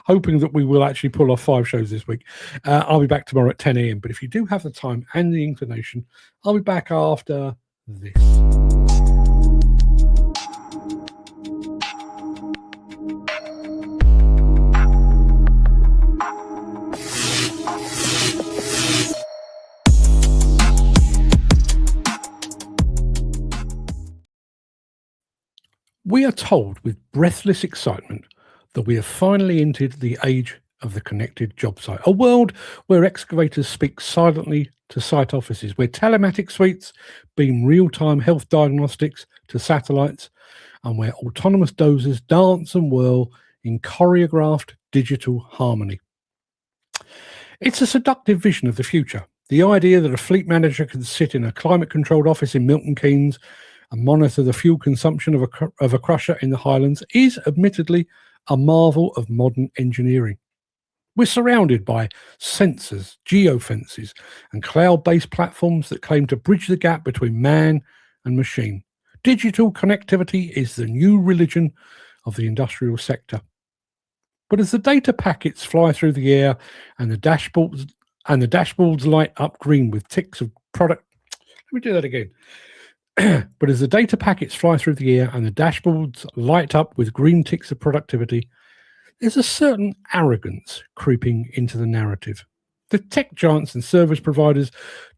that we will actually pull off 5 shows this week. I'll be back tomorrow at 10 a.m. But if you do have the time and the inclination, I'll be back after this. We are told with breathless excitement that we have finally entered the age of the connected job site, a world where excavators speak silently to site offices, where telematic suites beam real-time health diagnostics to satellites, and where autonomous dozers dance and whirl in choreographed digital harmony. It's a seductive vision of the future. The idea that a fleet manager can sit in a climate-controlled office in Milton Keynes and monitor the fuel consumption of a crusher in the Highlands is admittedly a marvel of modern engineering. We're surrounded by sensors, geofences, and cloud-based platforms that claim to bridge the gap between man and machine. Digital connectivity is the new religion of the industrial sector. But as the data packets fly through the air and the dashboards light up green with ticks of product, let me do that again. But as the data packets fly through the air and the dashboards light up with green ticks of productivity, there's a certain arrogance creeping into the narrative. The tech giants and service providers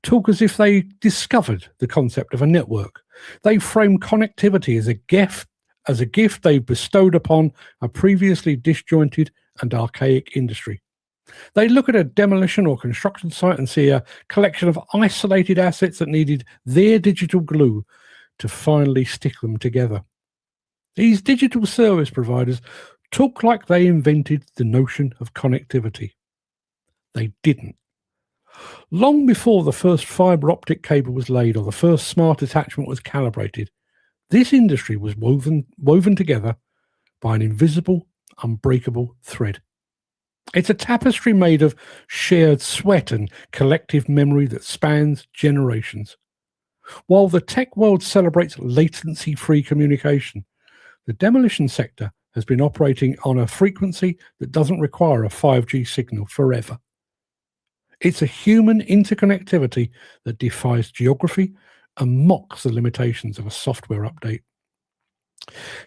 talk as if they discovered the concept of a network. They frame connectivity as a gift they've bestowed upon a previously disjointed and archaic industry. They look at a demolition or construction site and see a collection of isolated assets that needed their digital glue to finally stick them together. These digital service providers talk like they invented the notion of connectivity. They didn't. Long before the first fibre optic cable was laid or the first smart attachment was calibrated, this industry was woven together by an invisible, unbreakable thread. It's a tapestry made of shared sweat and collective memory that spans generations. While the tech world celebrates latency-free communication, the demolition sector has been operating on a frequency that doesn't require a 5G signal forever. It's a human interconnectivity that defies geography and mocks the limitations of a software update.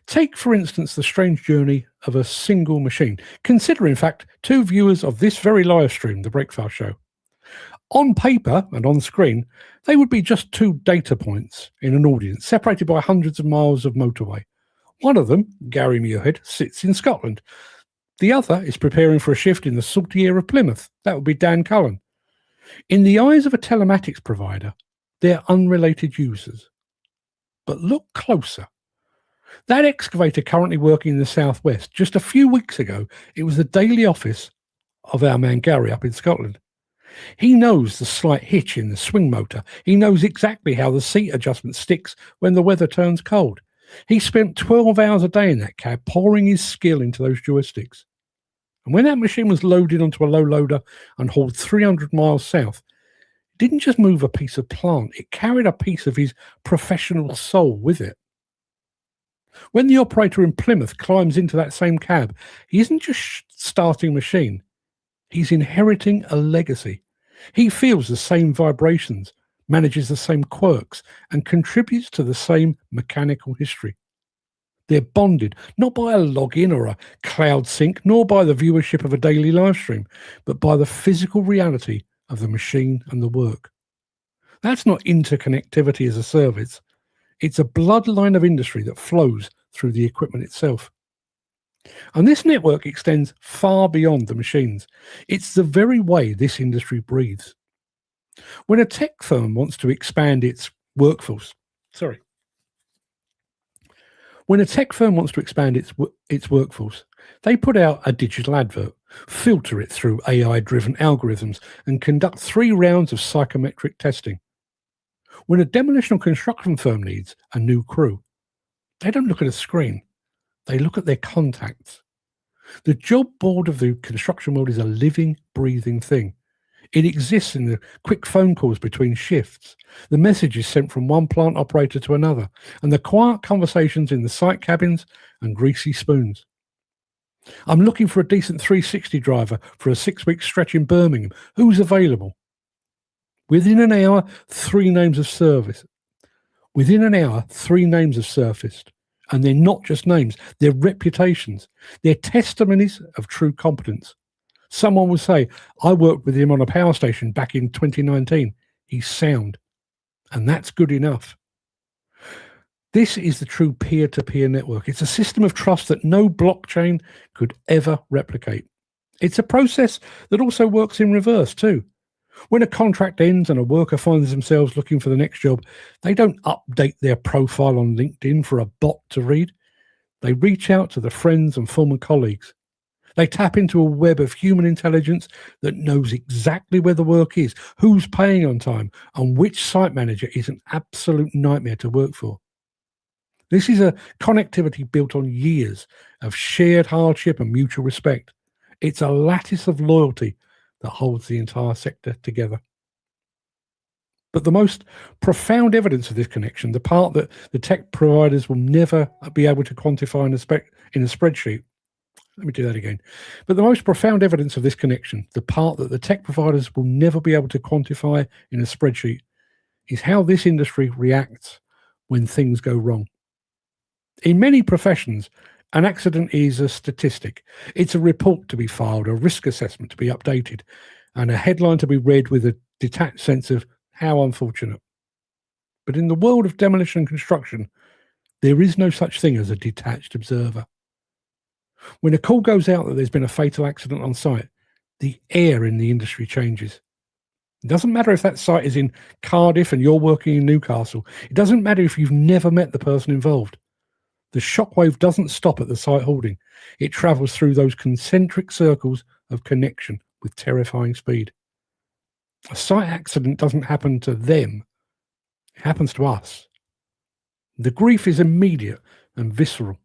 Take, for instance, the strange journey of a single machine. Consider, in fact, two viewers of this very live stream, The Breakfast Show. On paper and on screen, they would be just two data points in an audience, separated by hundreds of miles of motorway. One of them, Gary Muirhead, sits in Scotland. The other is preparing for a shift in the salty air of Plymouth. That would be Dan Cullen. In the eyes of a telematics provider, they're unrelated users. But look closer. That excavator currently working in the southwest, just a few weeks ago, it was the daily office of our man Gary up in Scotland. He knows the slight hitch in the swing motor. He knows exactly how the seat adjustment sticks when the weather turns cold. He spent 12 hours a day in that cab, pouring his skill into those joysticks. And when that machine was loaded onto a low loader and hauled 300 miles south, it didn't just move a piece of plant, it carried a piece of his professional soul with it. When the operator in Plymouth climbs into that same cab, he isn't just starting a machine, he's inheriting a legacy. He feels the same vibrations, manages the same quirks, and contributes to the same mechanical history. They're bonded, not by a login or a cloud sync, nor by the viewership of a daily live stream, but by the physical reality of the machine and the work. That's not interconnectivity as a service. It's a bloodline of industry that flows through the equipment itself. And this network extends far beyond the machines. It's the very way this industry breathes. When a tech firm wants to expand its workforce, they put out a digital advert, filter it through AI-driven algorithms, and conduct 3 rounds of psychometric testing. When a demolition or construction firm needs a new crew, they don't look at a screen. They look at their contacts. The job board of the construction world is a living, breathing thing. It exists in the quick phone calls between shifts, the messages sent from one plant operator to another, and the quiet conversations in the site cabins and greasy spoons. I'm looking for a decent 360 driver for a 6-week stretch in Birmingham. Who's available? Within an hour, 3 names have surfaced. And they're not just names, they're reputations. They're testimonies of true competence. Someone will say, I worked with him on a power station back in 2019. He's sound. And that's good enough. This is the true peer-to-peer network. It's a system of trust that no blockchain could ever replicate. It's a process that also works in reverse too. When a contract ends and a worker finds themselves looking for the next job, they don't update their profile on LinkedIn for a bot to read. They reach out to the friends and former colleagues. They tap into a web of human intelligence that knows exactly where the work is, who's paying on time, and which site manager is an absolute nightmare to work for. This is a connectivity built on years of shared hardship and mutual respect. It's a lattice of loyalty that holds the entire sector together. But the most profound evidence of this connection, the part that the tech providers will never be able to quantify in a spreadsheet. Let me do that again. But the most profound evidence of this connection, the part that the tech providers will never be able to quantify in a spreadsheet, is how this industry reacts when things go wrong. In many professions, an accident is a statistic. It's a report to be filed, a risk assessment to be updated, and a headline to be read with a detached sense of how unfortunate. But in the world of demolition and construction, there is no such thing as a detached observer. When a call goes out that there's been a fatal accident on site, the air in the industry changes. It doesn't matter if that site is in Cardiff and you're working in Newcastle. It doesn't matter if you've never met the person involved. The shockwave doesn't stop at the site holding. It travels through those concentric circles of connection with terrifying speed. A site accident doesn't happen to them. It happens to us. The grief is immediate and visceral.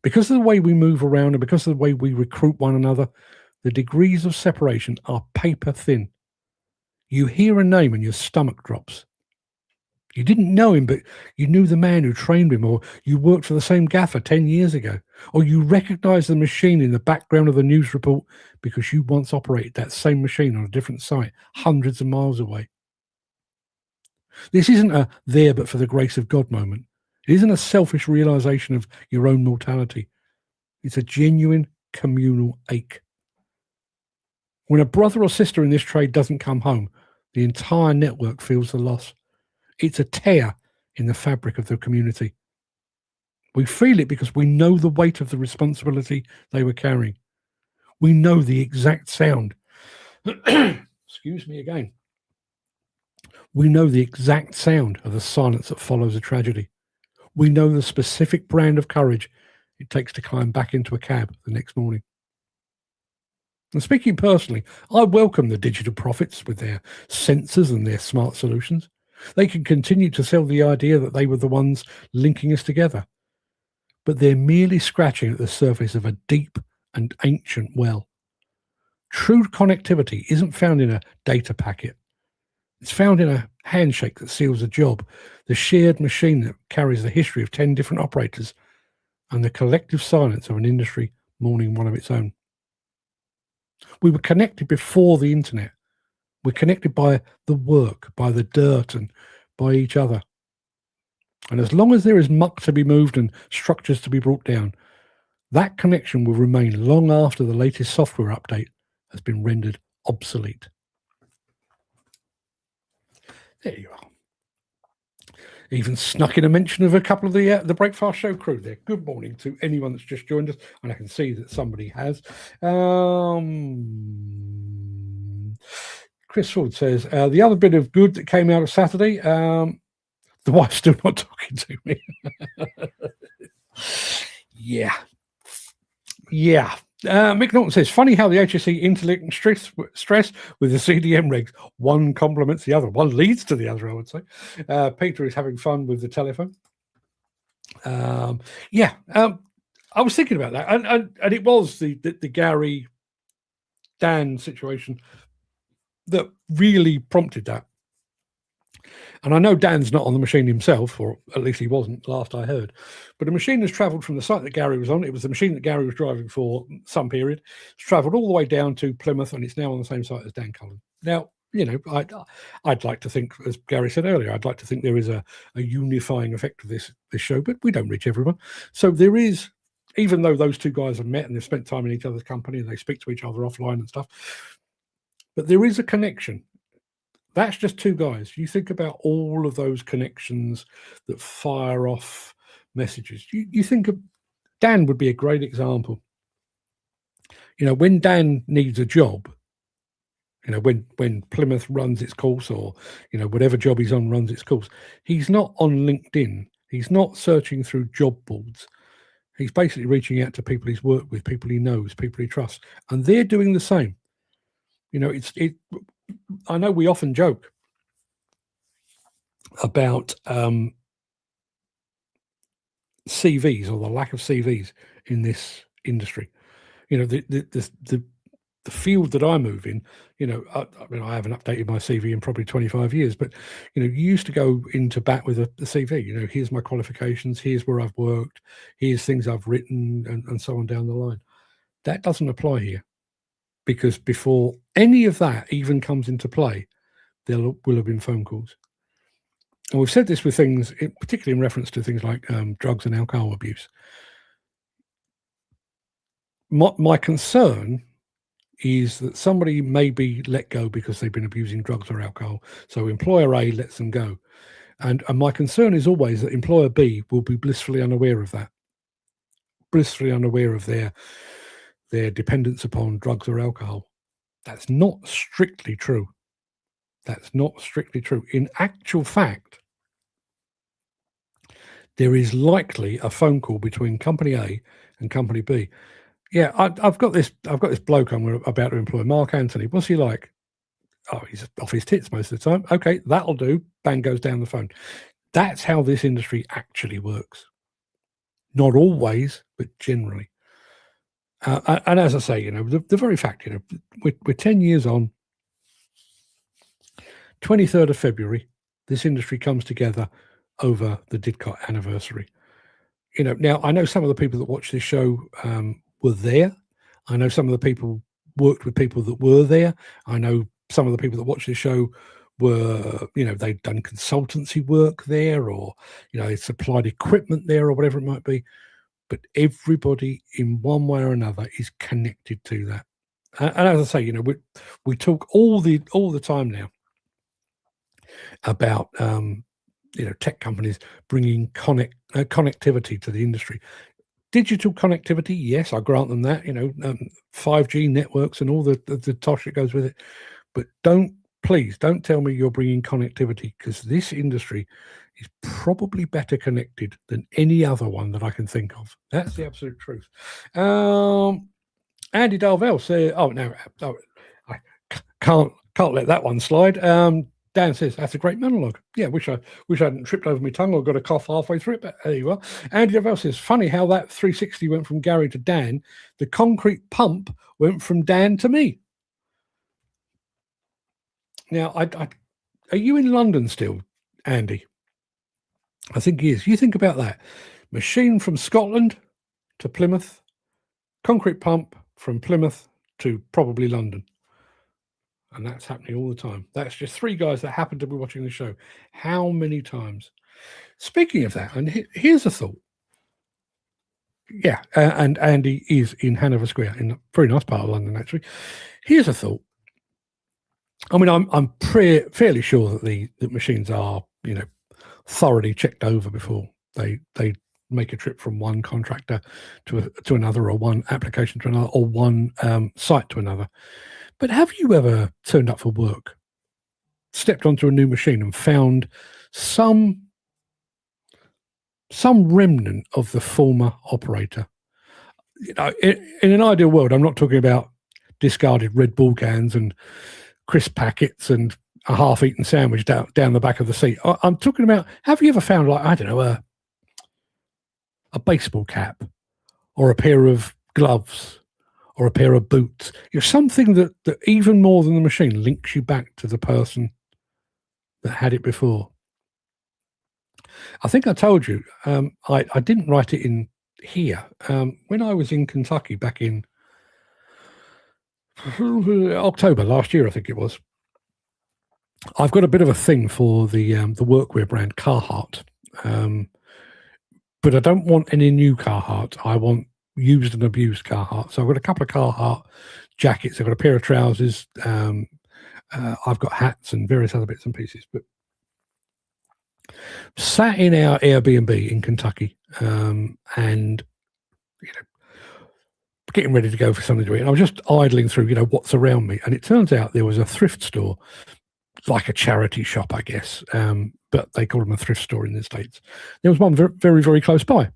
Because of the way we move around and because of the way we recruit one another, the degrees of separation are paper thin. You hear a name and your stomach drops. You didn't know him, but you knew the man who trained him, or you worked for the same gaffer 10 years ago, or you recognise the machine in the background of the news report because you once operated that same machine on a different site, hundreds of miles away. This isn't a there but for the grace of God moment. It isn't a selfish realisation of your own mortality. It's a genuine communal ache. When a brother or sister in this trade doesn't come home, the entire network feels the loss. It's a tear in the fabric of the community. We feel it because we know the weight of the responsibility they were carrying. We know the exact sound. Excuse me again. We know the exact sound of the silence that follows a tragedy. We know the specific brand of courage it takes to climb back into a cab the next morning. And speaking personally, I welcome the digital prophets with their sensors and their smart solutions. They can continue to sell the idea that they were the ones linking us together. But they're merely scratching at the surface of a deep and ancient well. True connectivity isn't found in a data packet. It's found in a handshake that seals a job, the shared machine that carries the history of 10 different operators, and the collective silence of an industry mourning one of its own. We were connected before the internet. We're connected by the work, by the dirt, and by each other. And as long as there is muck to be moved and structures to be brought down, that connection will remain long after the latest software update has been rendered obsolete. There you are. Even snuck in a mention of a couple of the Breakfast Show crew there. Good morning to anyone that's just joined us, and I can see that somebody has. Chris Ford says, the other bit of good that came out of Saturday, the wife's still not talking to me. Yeah. Mick Norton says, funny how the HSE interlink stress with the CDM regs. One complements the other. One leads to the other, I would say. Peter is having fun with the telephone. I was thinking about that. And it was the Gary Dan situation that really prompted that. And I know Dan's not on the machine himself, or at least he wasn't last I heard. But the machine has travelled from the site that Gary was on. It was the machine that Gary was driving for some period. It's travelled all the way down to Plymouth, and it's now on the same site as Dan Cullen. Now, you know, I'd like to think, as Gary said earlier, I'd like to think there is a unifying effect of this show, but we don't reach everyone. So there is, even though those two guys have met and they've spent time in each other's company and they speak to each other offline and stuff, but there is a connection. That's just two guys. You think about all of those connections that fire off messages. You think of Dan would be a great example. You know, when Dan needs a job, you know, when Plymouth runs its course, or, you know, whatever job he's on runs its course, he's not on LinkedIn. He's not searching through job boards. He's basically reaching out to people he's worked with, people he knows, people he trusts, and they're doing the same. You know, I know we often joke about CVs, or the lack of CVs in this industry. You know, the field that I move in, you know, I mean, I haven't updated my CV in probably 25 years, but, you know, you used to go into bat with a CV. You know, here's my qualifications, here's where I've worked, here's things I've written, and so on down the line. That doesn't apply here, because before any of that even comes into play, there will have been phone calls. and we've said this with things, particularly in reference to things like drugs and alcohol abuse. My concern is that somebody may be let go because they've been abusing drugs or alcohol. So employer A lets them go. And my concern is always that employer B will be blissfully unaware of that, blissfully unaware of their dependence upon drugs or alcohol. That's not strictly true. That's not strictly true. In actual fact, there is likely a phone call between company A and company B. Yeah, I've got this bloke I'm about to employ, Mark Anthony. What's he like? Oh, he's off his tits most of the time. Okay, that'll do. Bang goes down the phone. That's how this industry actually works. Not always, but generally. And as I say, the very fact, we're 10 years on. 23rd of February, this industry comes together over the Didcot anniversary. Now I know some of the people that watch this show were there. I know some of the people worked with people that were there. I know some of the people that watch this show were, they'd done consultancy work there, or, they supplied equipment there, or whatever it might be. But everybody in one way or another is connected to that. And as I say, we talk all the time now about tech companies bringing connectivity to the industry. Digital connectivity, yes, I grant them that. 5G networks and all the tosh that goes with it. But please don't tell me you're bringing connectivity, because this industry is probably better connected than any other one that I can think of. That's the absolute truth. Andy Darvell said, I can't let that one slide. Dan says, that's a great monologue. Yeah, wish I hadn't tripped over my tongue or got a cough halfway through it, but there you are. Andy Darvell says, funny how that 360 went from Gary to Dan. The concrete pump went from Dan to me. Now, are you in London still, Andy? I think he is. You think about that. Machine from Scotland to Plymouth, concrete pump from Plymouth to probably London. And that's happening all the time. That's just three guys that happen to be watching the show. How many times? Speaking of that, and here's a thought. Yeah, and Andy is in Hanover Square, in a very nice part of London, actually. Here's a thought. I mean, I'm fairly sure that the machines are, thoroughly checked over before they make a trip from one contractor to another, or one application to another, or one site to another. But have you ever turned up for work, stepped onto a new machine, and found some remnant of the former operator? In an ideal world, I'm not talking about discarded Red Bull cans and crisp packets and a half-eaten sandwich down the back of the seat. I'm talking about, have you ever found, like, I don't know, a baseball cap, or a pair of gloves, or a pair of boots? Something that even more than the machine links you back to the person that had it before. I think I told you, I didn't write it in here. When I was in Kentucky back in October last year, I think it was, I've got a bit of a thing for the workwear brand Carhartt, but I don't want any new Carhartt. I want used and abused Carhartt. So I've got a couple of Carhartt jackets. I've got a pair of trousers. I've got hats and various other bits and pieces. But sat in our Airbnb in Kentucky, and getting ready to go for something to eat. And I was just idling through, what's around me, and it turns out there was a thrift store, like a charity shop, I guess, but they call them a thrift store in the States. There was one very, very, very close by.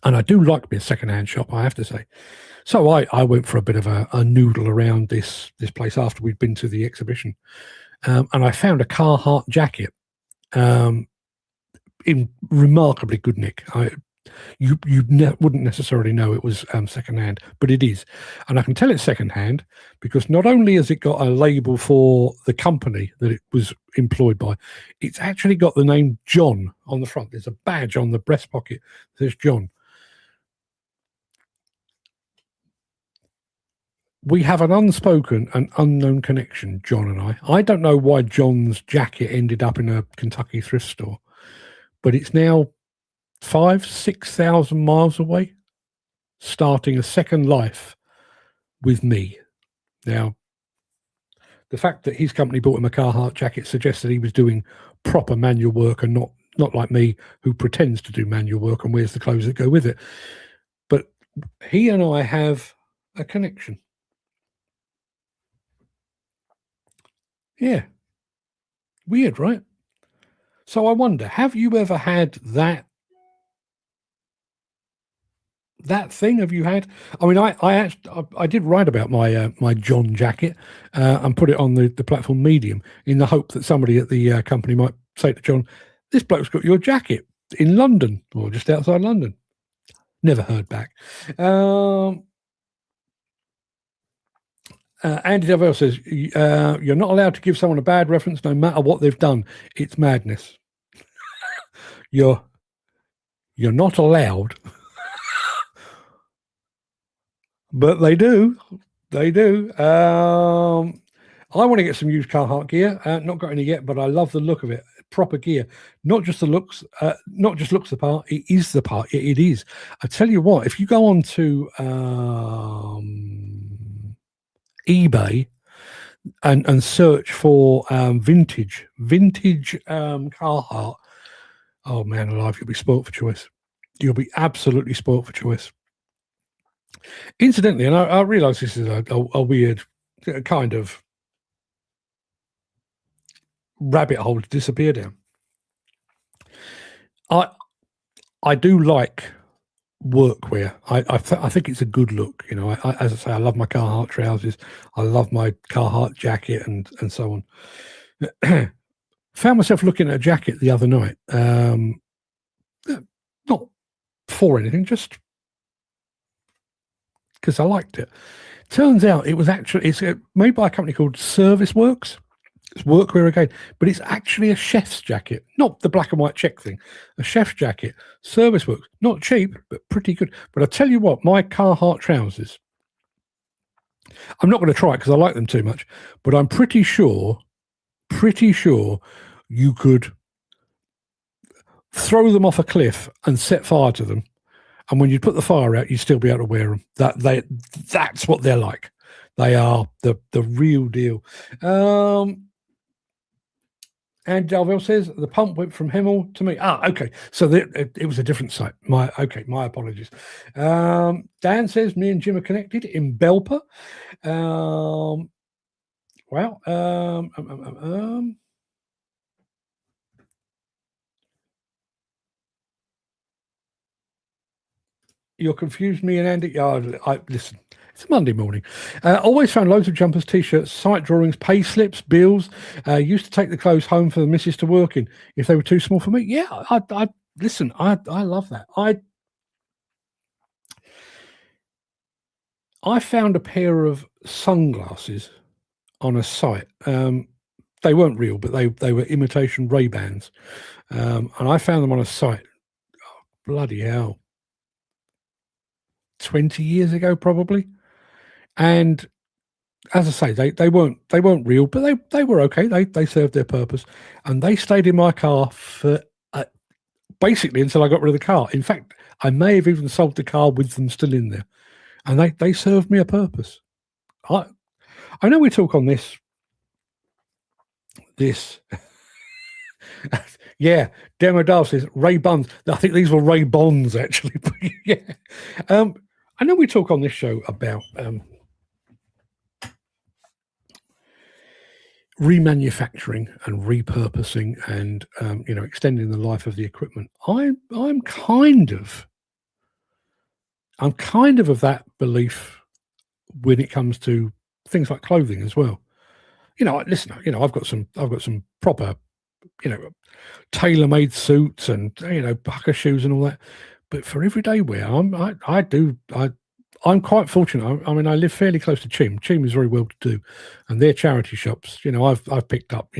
And I do like me a second-hand shop, I have to say. So I went for a bit of a noodle around this place after we'd been to the exhibition. And I found a Carhartt jacket in remarkably good nick. You wouldn't necessarily know it was second-hand, but it is. And I can tell it's second-hand because not only has it got a label for the company that it was employed by, it's actually got the name John on the front. There's a badge on the breast pocket that says John. we have an unspoken and unknown connection, John and I. I don't know why John's jacket ended up in a Kentucky thrift store, but it's now 6,000 miles away, starting a second life with me. Now, the fact that his company bought him a Carhartt jacket suggests that he was doing proper manual work and not like me, who pretends to do manual work and wears the clothes that go with it. But he and I have a connection. Yeah. Weird, right? So I wonder, have you ever had that thing? Have you had? I mean, I did write about my my John jacket and put it on the platform Medium in the hope that somebody at the company might say to John, "This bloke's got your jacket in London or just outside London." Never heard back. Andy Deville says, you're not allowed to give someone a bad reference no matter what they've done. It's madness. You're not allowed. But they do. They do. I want to get some used Carhartt gear. Not got any yet, but I love the look of it. Proper gear. Not just the looks, not just looks the part. It is the part. It is. I tell you what, if you go on to eBay and search for vintage Carhartt, oh man alive, you'll be spoilt for choice. You'll be absolutely spoilt for choice. Incidentally, and I realise this is a weird kind of rabbit hole to disappear down. I do like workwear. I think it's a good look. You know, as I say, I love my Carhartt trousers. I love my Carhartt jacket and so on. Found myself looking at a jacket the other night. Not for anything, just because I liked it. Turns out it was actually, it's made by a company called Service Works. It's workwear again, but it's actually a chef's jacket, not the black and white check thing. A chef's jacket, Service Works, not cheap, but pretty good. But I tell you what, my Carhartt trousers, I'm not going to try it because I like them too much, but I'm pretty sure you could throw them off a cliff and set fire to them. And when you put the fire out, you'd still be able to wear them. That's what they're like. They are the real deal. And Dalville says the pump went from Hemel to me. Okay. So it was a different site. My apologies. Dan says me and Jim are connected in Belper. You're confused, me and Andy. Listen, it's a Monday morning. Always found loads of jumpers, t-shirts, site drawings, pay slips, bills. Used to take the clothes home for the missus to work in if they were too small for me. Yeah, I listen. I love that. I found a pair of sunglasses on a site. They weren't real, but they were imitation Ray-Bans, and I found them on a site. Oh, bloody hell! 20 years ago, probably. And as I say, they weren't real, but they were okay. They served their purpose, and they stayed in my car for basically until I got rid of the car. In fact, I may have even sold the car with them still in there, and they served me a purpose. I know we talk on this. Yeah, Demo Dove says Ray Buns. I think these were Ray Bonds actually. But yeah, I know we talk on this show about remanufacturing and repurposing and extending the life of the equipment. I'm kind of that belief when it comes to things like clothing as well. Listen, I've got some proper, tailor-made suits and pucker shoes and all that. But for everyday wear, I'm quite fortunate. I mean, I live fairly close to Chim. Chim is very well to do, and their charity shops. I've picked up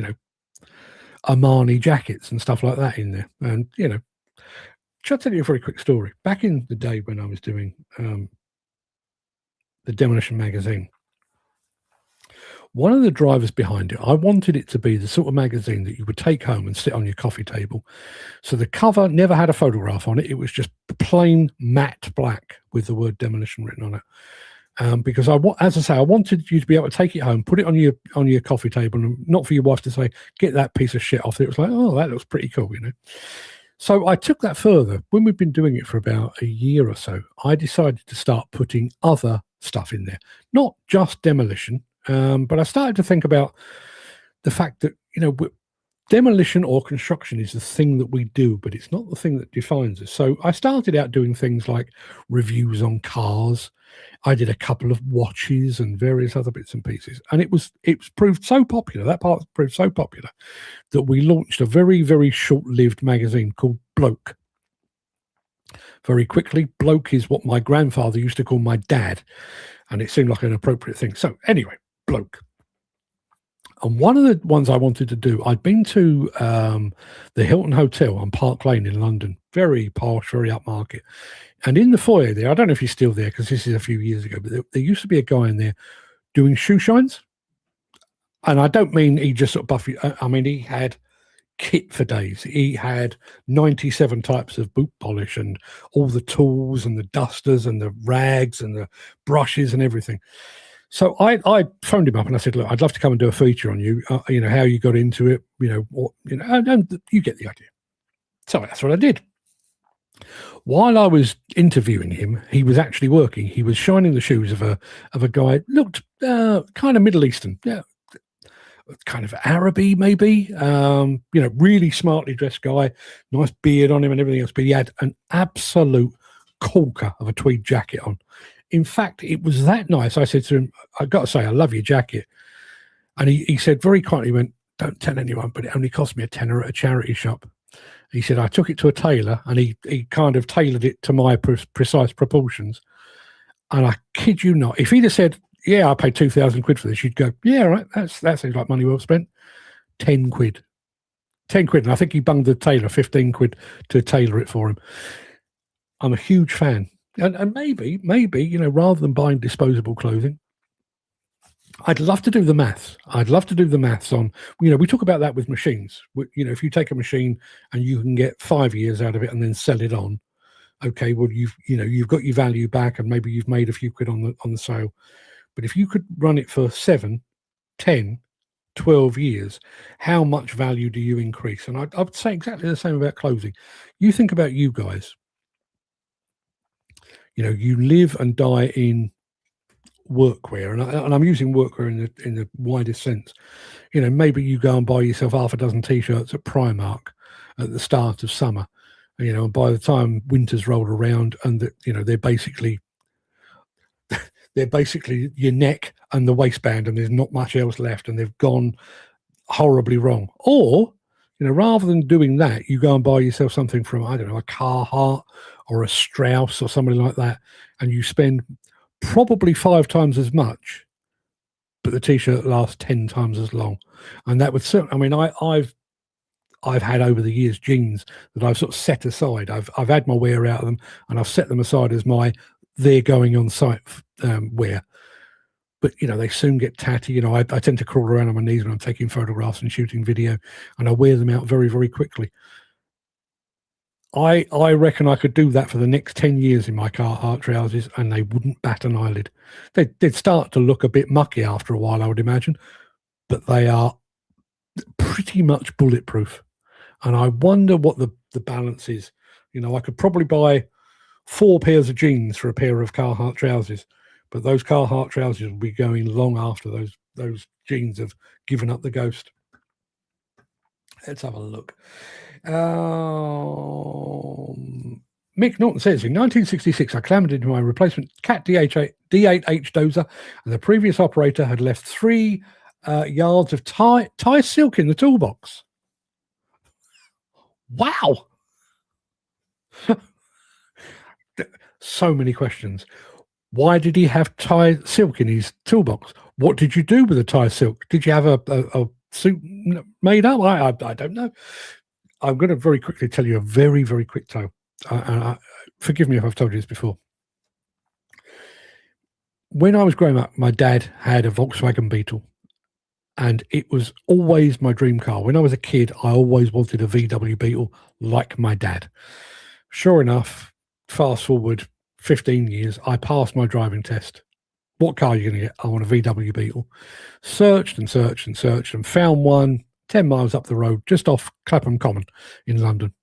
Armani jackets and stuff like that in there. And shall I tell you a very quick story? Back in the day when I was doing the Demolition magazine, One of the drivers behind it, I wanted it to be the sort of magazine that you would take home and sit on your coffee table. So the cover never had a photograph on it. It was just plain matte black with the word Demolition written on it. Because as I say, I wanted you to be able to take it home, put it on your coffee table, and not for your wife to say, "Get that piece of shit off." It was like, "Oh, that looks pretty cool," So I took that further. When we've been doing it for about a year or so, I decided to start putting other stuff in there, not just Demolition. But I started to think about the fact that, demolition or construction is the thing that we do, but it's not the thing that defines us. So I started out doing things like reviews on cars. I did a couple of watches and various other bits and pieces. And it's proved so popular, that part proved so popular, that we launched a very, very short-lived magazine called Bloke. Very quickly, Bloke is what my grandfather used to call my dad, and it seemed like an appropriate thing. So anyway, Bloke. And one of the ones I wanted to do, I'd been to the Hilton Hotel on Park Lane in London, very posh, very upmarket. And in the foyer there, I don't know if he's still there because this is a few years ago, but there used to be a guy in there doing shoe shines. And I don't mean he just sort of buffy. I mean, he had kit for days. He had 97 types of boot polish and all the tools and the dusters and the rags and the brushes and everything. So I phoned him up and I said, "Look, I'd love to come and do a feature on you. How you got into it. And you get the idea." So that's what I did. While I was interviewing him, he was actually working. He was shining the shoes of a guy looked kind of Middle Eastern, kind of Araby maybe. Really smartly dressed guy, nice beard on him and everything else. But he had an absolute corker of a tweed jacket on. In fact, it was that nice. I said to him, "I've got to say, I love your jacket." And he said very quietly, he went, "Don't tell anyone, but it only cost me $10 at a charity shop." He said, "I took it to a tailor and he kind of tailored it to my precise proportions." And I kid you not, if he'd have said, "Yeah, I paid 2,000 quid for this," you'd go, "Yeah, right, that seems like money well spent." 10 quid. 10 quid. And I think he bunged the tailor 15 quid to tailor it for him. I'm a huge fan. And maybe, rather than buying disposable clothing, I'd love to do the maths. I'd love to do the maths on, we talk about that with machines. If you take a machine and you can get 5 years out of it and then sell it on, okay, well, you've got your value back and maybe you've made a few quid on the sale. But if you could run it for 7, 10, 12 years, how much value do you increase? And I'd say exactly the same about clothing. You think about you guys. You live and die in workwear, and I'm using workwear in the widest sense. Maybe you go and buy yourself half a dozen t-shirts at Primark at the start of summer, and by the time winter's rolled around, and they're basically your neck and the waistband, and there's not much else left, and they've gone horribly wrong. Or rather than doing that, you go and buy yourself something from, I don't know, a Carhartt or a Strauss or somebody like that, and you spend probably 5 times as much, but the t-shirt lasts 10 times as long. And that would certainly, I've had over the years jeans that I've sort of set aside. I've had my wear out of them, and I've set them aside as they're going on site wear. But they soon get tatty. I tend to crawl around on my knees when I'm taking photographs and shooting video, and I wear them out very, very quickly. I reckon I could do that for the next 10 years in my Carhartt trousers, and they wouldn't bat an eyelid. They'd start to look a bit mucky after a while, I would imagine, but they are pretty much bulletproof. And I wonder what the balance is. I could probably buy 4 pairs of jeans for a pair of Carhartt trousers, but those Carhartt trousers will be going long after those jeans have given up the ghost. Let's have a look. Mick Norton says, in 1966, I clambered into my replacement Cat D8H dozer, and the previous operator had left 3 yards of tie silk in the toolbox. Wow. So many questions. Why did he have tie silk in his toolbox? What did you do with the tie silk? Did you have a suit made up? I don't know. I'm going to very quickly tell you a very, very quick tale. Forgive me if I've told you this before. When I was growing up, my dad had a Volkswagen Beetle, And it was always my dream car. When I was a kid, I always wanted a VW Beetle like my dad. Sure enough, fast forward 15 years, I passed my driving test. What car are you going to get? I want a VW Beetle. Searched and searched and searched and found one 10 miles up the road, just off Clapham Common in London.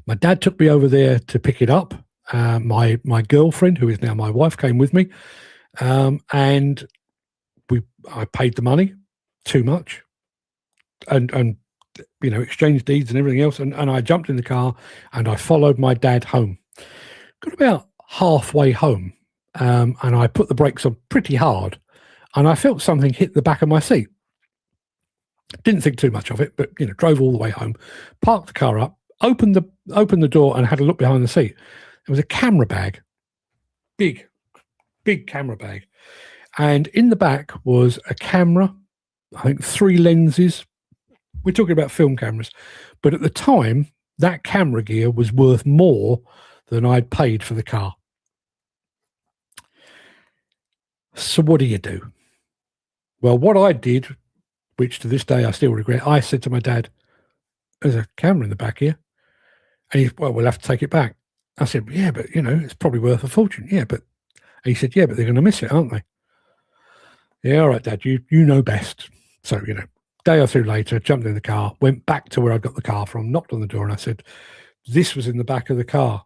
My dad took me over there to pick it up. My girlfriend, who is now my wife, came with me. And I paid the money, too much, and exchanged deeds and everything else. And I jumped in the car and I followed my dad home. Got about halfway home, and I put the brakes on pretty hard, and I felt something hit the back of my seat. Didn't think too much of it, but drove all the way home, parked the car up, opened the door, and had a look behind the seat. There was a camera bag, big camera bag. And in the back was a camera, I think 3 lenses. We're talking about film cameras. But at the time, that camera gear was worth more than I'd paid for the car. So what do? Well, what I did, which to this day I still regret, I said to my dad, there's a camera in the back here. And he said, well, we'll have to take it back. I said, yeah, but, it's probably worth a fortune. Yeah, but he said, yeah, but they're going to miss it, aren't they? Yeah, all right, Dad, you know best. So, day or two later, jumped in the car, went back to where I got the car from, knocked on the door, and I said, this was in the back of the car.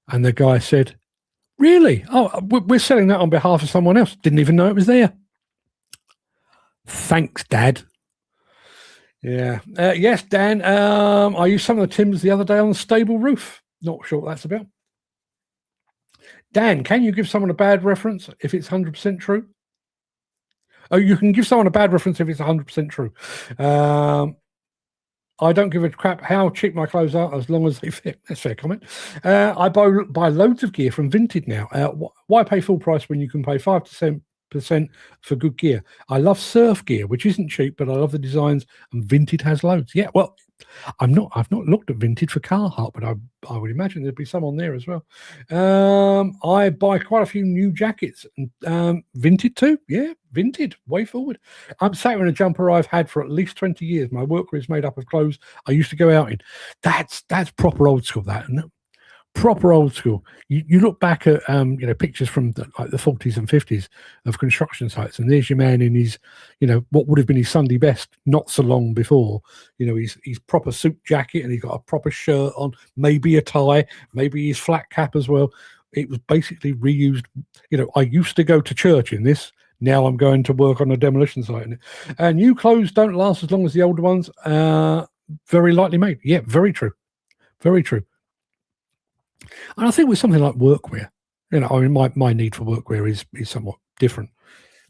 And the guy said, really? Oh, we're selling that on behalf of someone else. Didn't even know it was there. Thanks, Dad. Yeah. Yes, Dan, I used some of the timbers the other day on the stable roof. Not sure what that's about. Dan, can you give someone a bad reference if it's 100% true? Oh, you can give someone a bad reference if it's 100% true. I don't give a crap how cheap my clothes are as long as they fit. That's a fair comment. I buy loads of gear from Vinted now. Why pay full price when you can pay 5 to 10% for good gear? I love surf gear, which isn't cheap, but I love the designs, and Vinted has loads. Yeah, well, I've not looked at Vinted for Carhartt, but I would imagine there'd be some on there as well. I buy quite a few new jackets, and Vinted too. Yeah, Vinted, way forward. I'm sat in a jumper I've had for at least 20 years. My workwear is made up of clothes I used to go out in. That's proper old school, that, isn't it? Proper old school. You look back at pictures from the 40s and 50s of construction sites, and there's your man in his what would have been his Sunday best not so long before. His proper suit jacket, and he's got a proper shirt on, maybe a tie, maybe his flat cap as well. It was basically reused. I used to go to church in this. Now I'm going to work on a demolition site in it. And new clothes don't last as long as the older ones. Very lightly made. Yeah, very true. Very true. And I think with something like workwear, my need for workwear is somewhat different.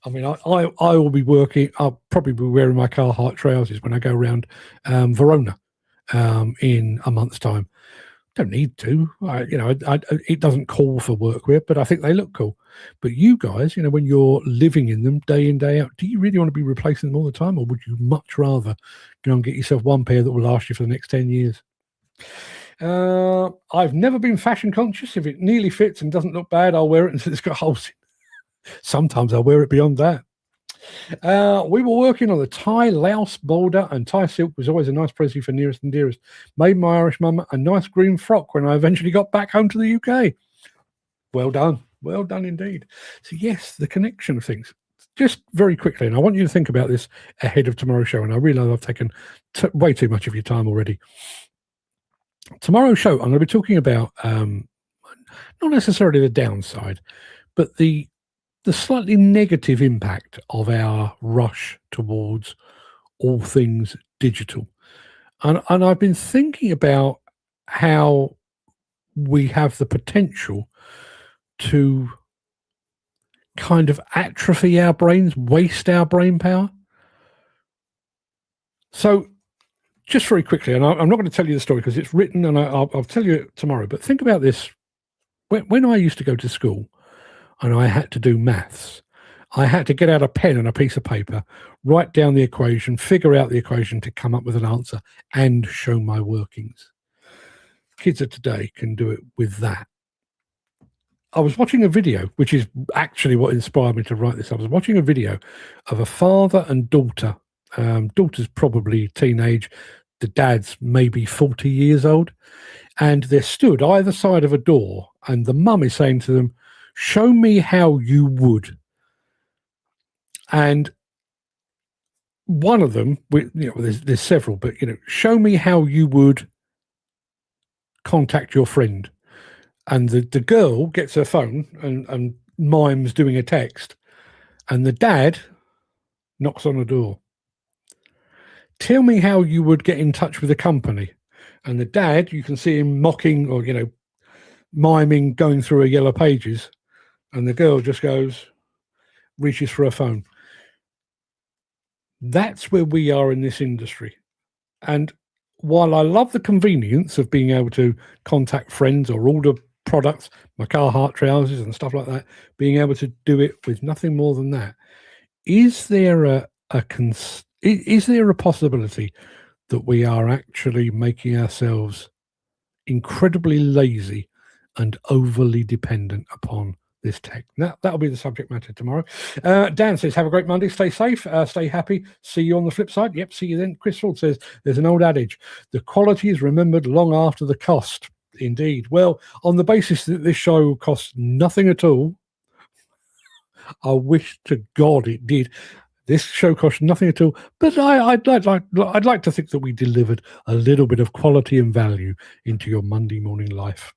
I mean, I will be working. I'll probably be wearing my Carhartt trousers when I go around Verona in a month's time. Don't need to. It doesn't call for workwear, but I think they look cool. But you guys, when you're living in them day in, day out, do you really want to be replacing them all the time, or would you much rather go and get yourself one pair that will last you for the next 10 years? I've never been fashion conscious. If it nearly fits and doesn't look bad, I'll wear it until it's got holes in. Sometimes I'll wear it beyond that. We were working on the Thai Laos border, and Thai silk was always a nice present for nearest and dearest. Made my Irish mum a nice green frock when I eventually got back home to the UK. Well done indeed. So yes, the connection of things. Just very quickly, and I want you to think about this ahead of tomorrow's show, and I realise I've taken way too much of your time already. Tomorrow's show, I'm going to be talking about not necessarily the downside, but the slightly negative impact of our rush towards all things digital. And I've been thinking about how we have the potential to kind of atrophy our brains, waste our brain power. So just very quickly, and I'm not going to tell you the story because it's written, and I'll tell you it tomorrow, but think about this. When I used to go to school and I had to do maths, I had to get out a pen and a piece of paper, write down the equation, figure out the equation to come up with an answer, and show my workings. Kids of today can do it with that. I was watching a video, which is actually what inspired me to write this. I was watching a video of a father and daughter. Daughter's probably teenage, the dad's maybe 40 years old, and they're stood either side of a door, and the mum is saying to them, "Show me how you would." And one of them, there's several, but show me how you would contact your friend. And the girl gets her phone and mimes doing a text, and the dad knocks on the door. Tell me how you would get in touch with the company. And the dad, you can see him mocking or, miming, going through a Yellow Pages. And the girl just reaches for her phone. That's where we are in this industry. And while I love the convenience of being able to contact friends or order products, my Carhartt trousers and stuff like that, being able to do it with nothing more than that, is there a possibility that we are actually making ourselves incredibly lazy and overly dependent upon this tech? That'll be the subject matter tomorrow. Dan says, have a great Monday, stay safe, stay happy, see you on the flip side. Yep, see you then. Chris Ford says, there's an old adage, the quality is remembered long after the cost. Indeed. Well, on the basis that this show costs nothing at all, I wish to God it did. This show costs nothing at all, but I'd like to think that we delivered a little bit of quality and value into your Monday morning life.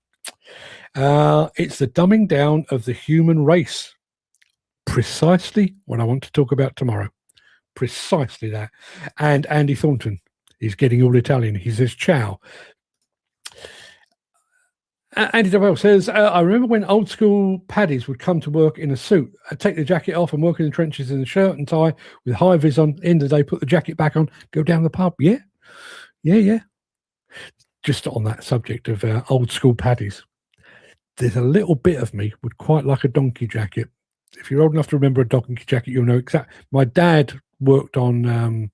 It's the dumbing down of the human race. Precisely what I want to talk about tomorrow. Precisely that. And Andy Thornton is getting all Italian. He says, ciao. Andy Dobell says, I remember when old school paddies would come to work in a suit. I'd take the jacket off and work in the trenches in a shirt and tie with high vis on. End of the day, put the jacket back on, go down the pub. Yeah. Just on that subject of old school paddies, there's a little bit of me would quite like a donkey jacket. If you're old enough to remember a donkey jacket, you'll know exactly. My dad worked on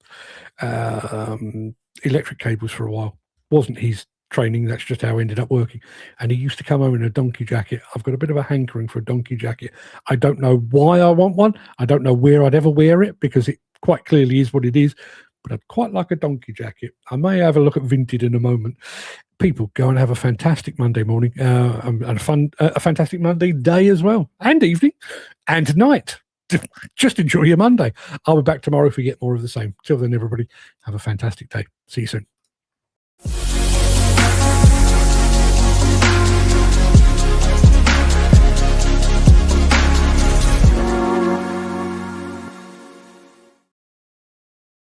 electric cables for a while. Wasn't his training, that's just how I ended up working. And he used to come home in a donkey jacket. I've got a bit of a hankering for a donkey jacket. I don't know why I want one. I don't know where I'd ever wear it, because it quite clearly is what it is. But I'd quite like a donkey jacket. I may have a look at Vinted in a moment. People, go and have a fantastic Monday morning and a fantastic Monday day as well, and evening and night. Just enjoy your Monday. I'll be back tomorrow if we get more of the same. Till then, everybody, have a fantastic day. See you soon.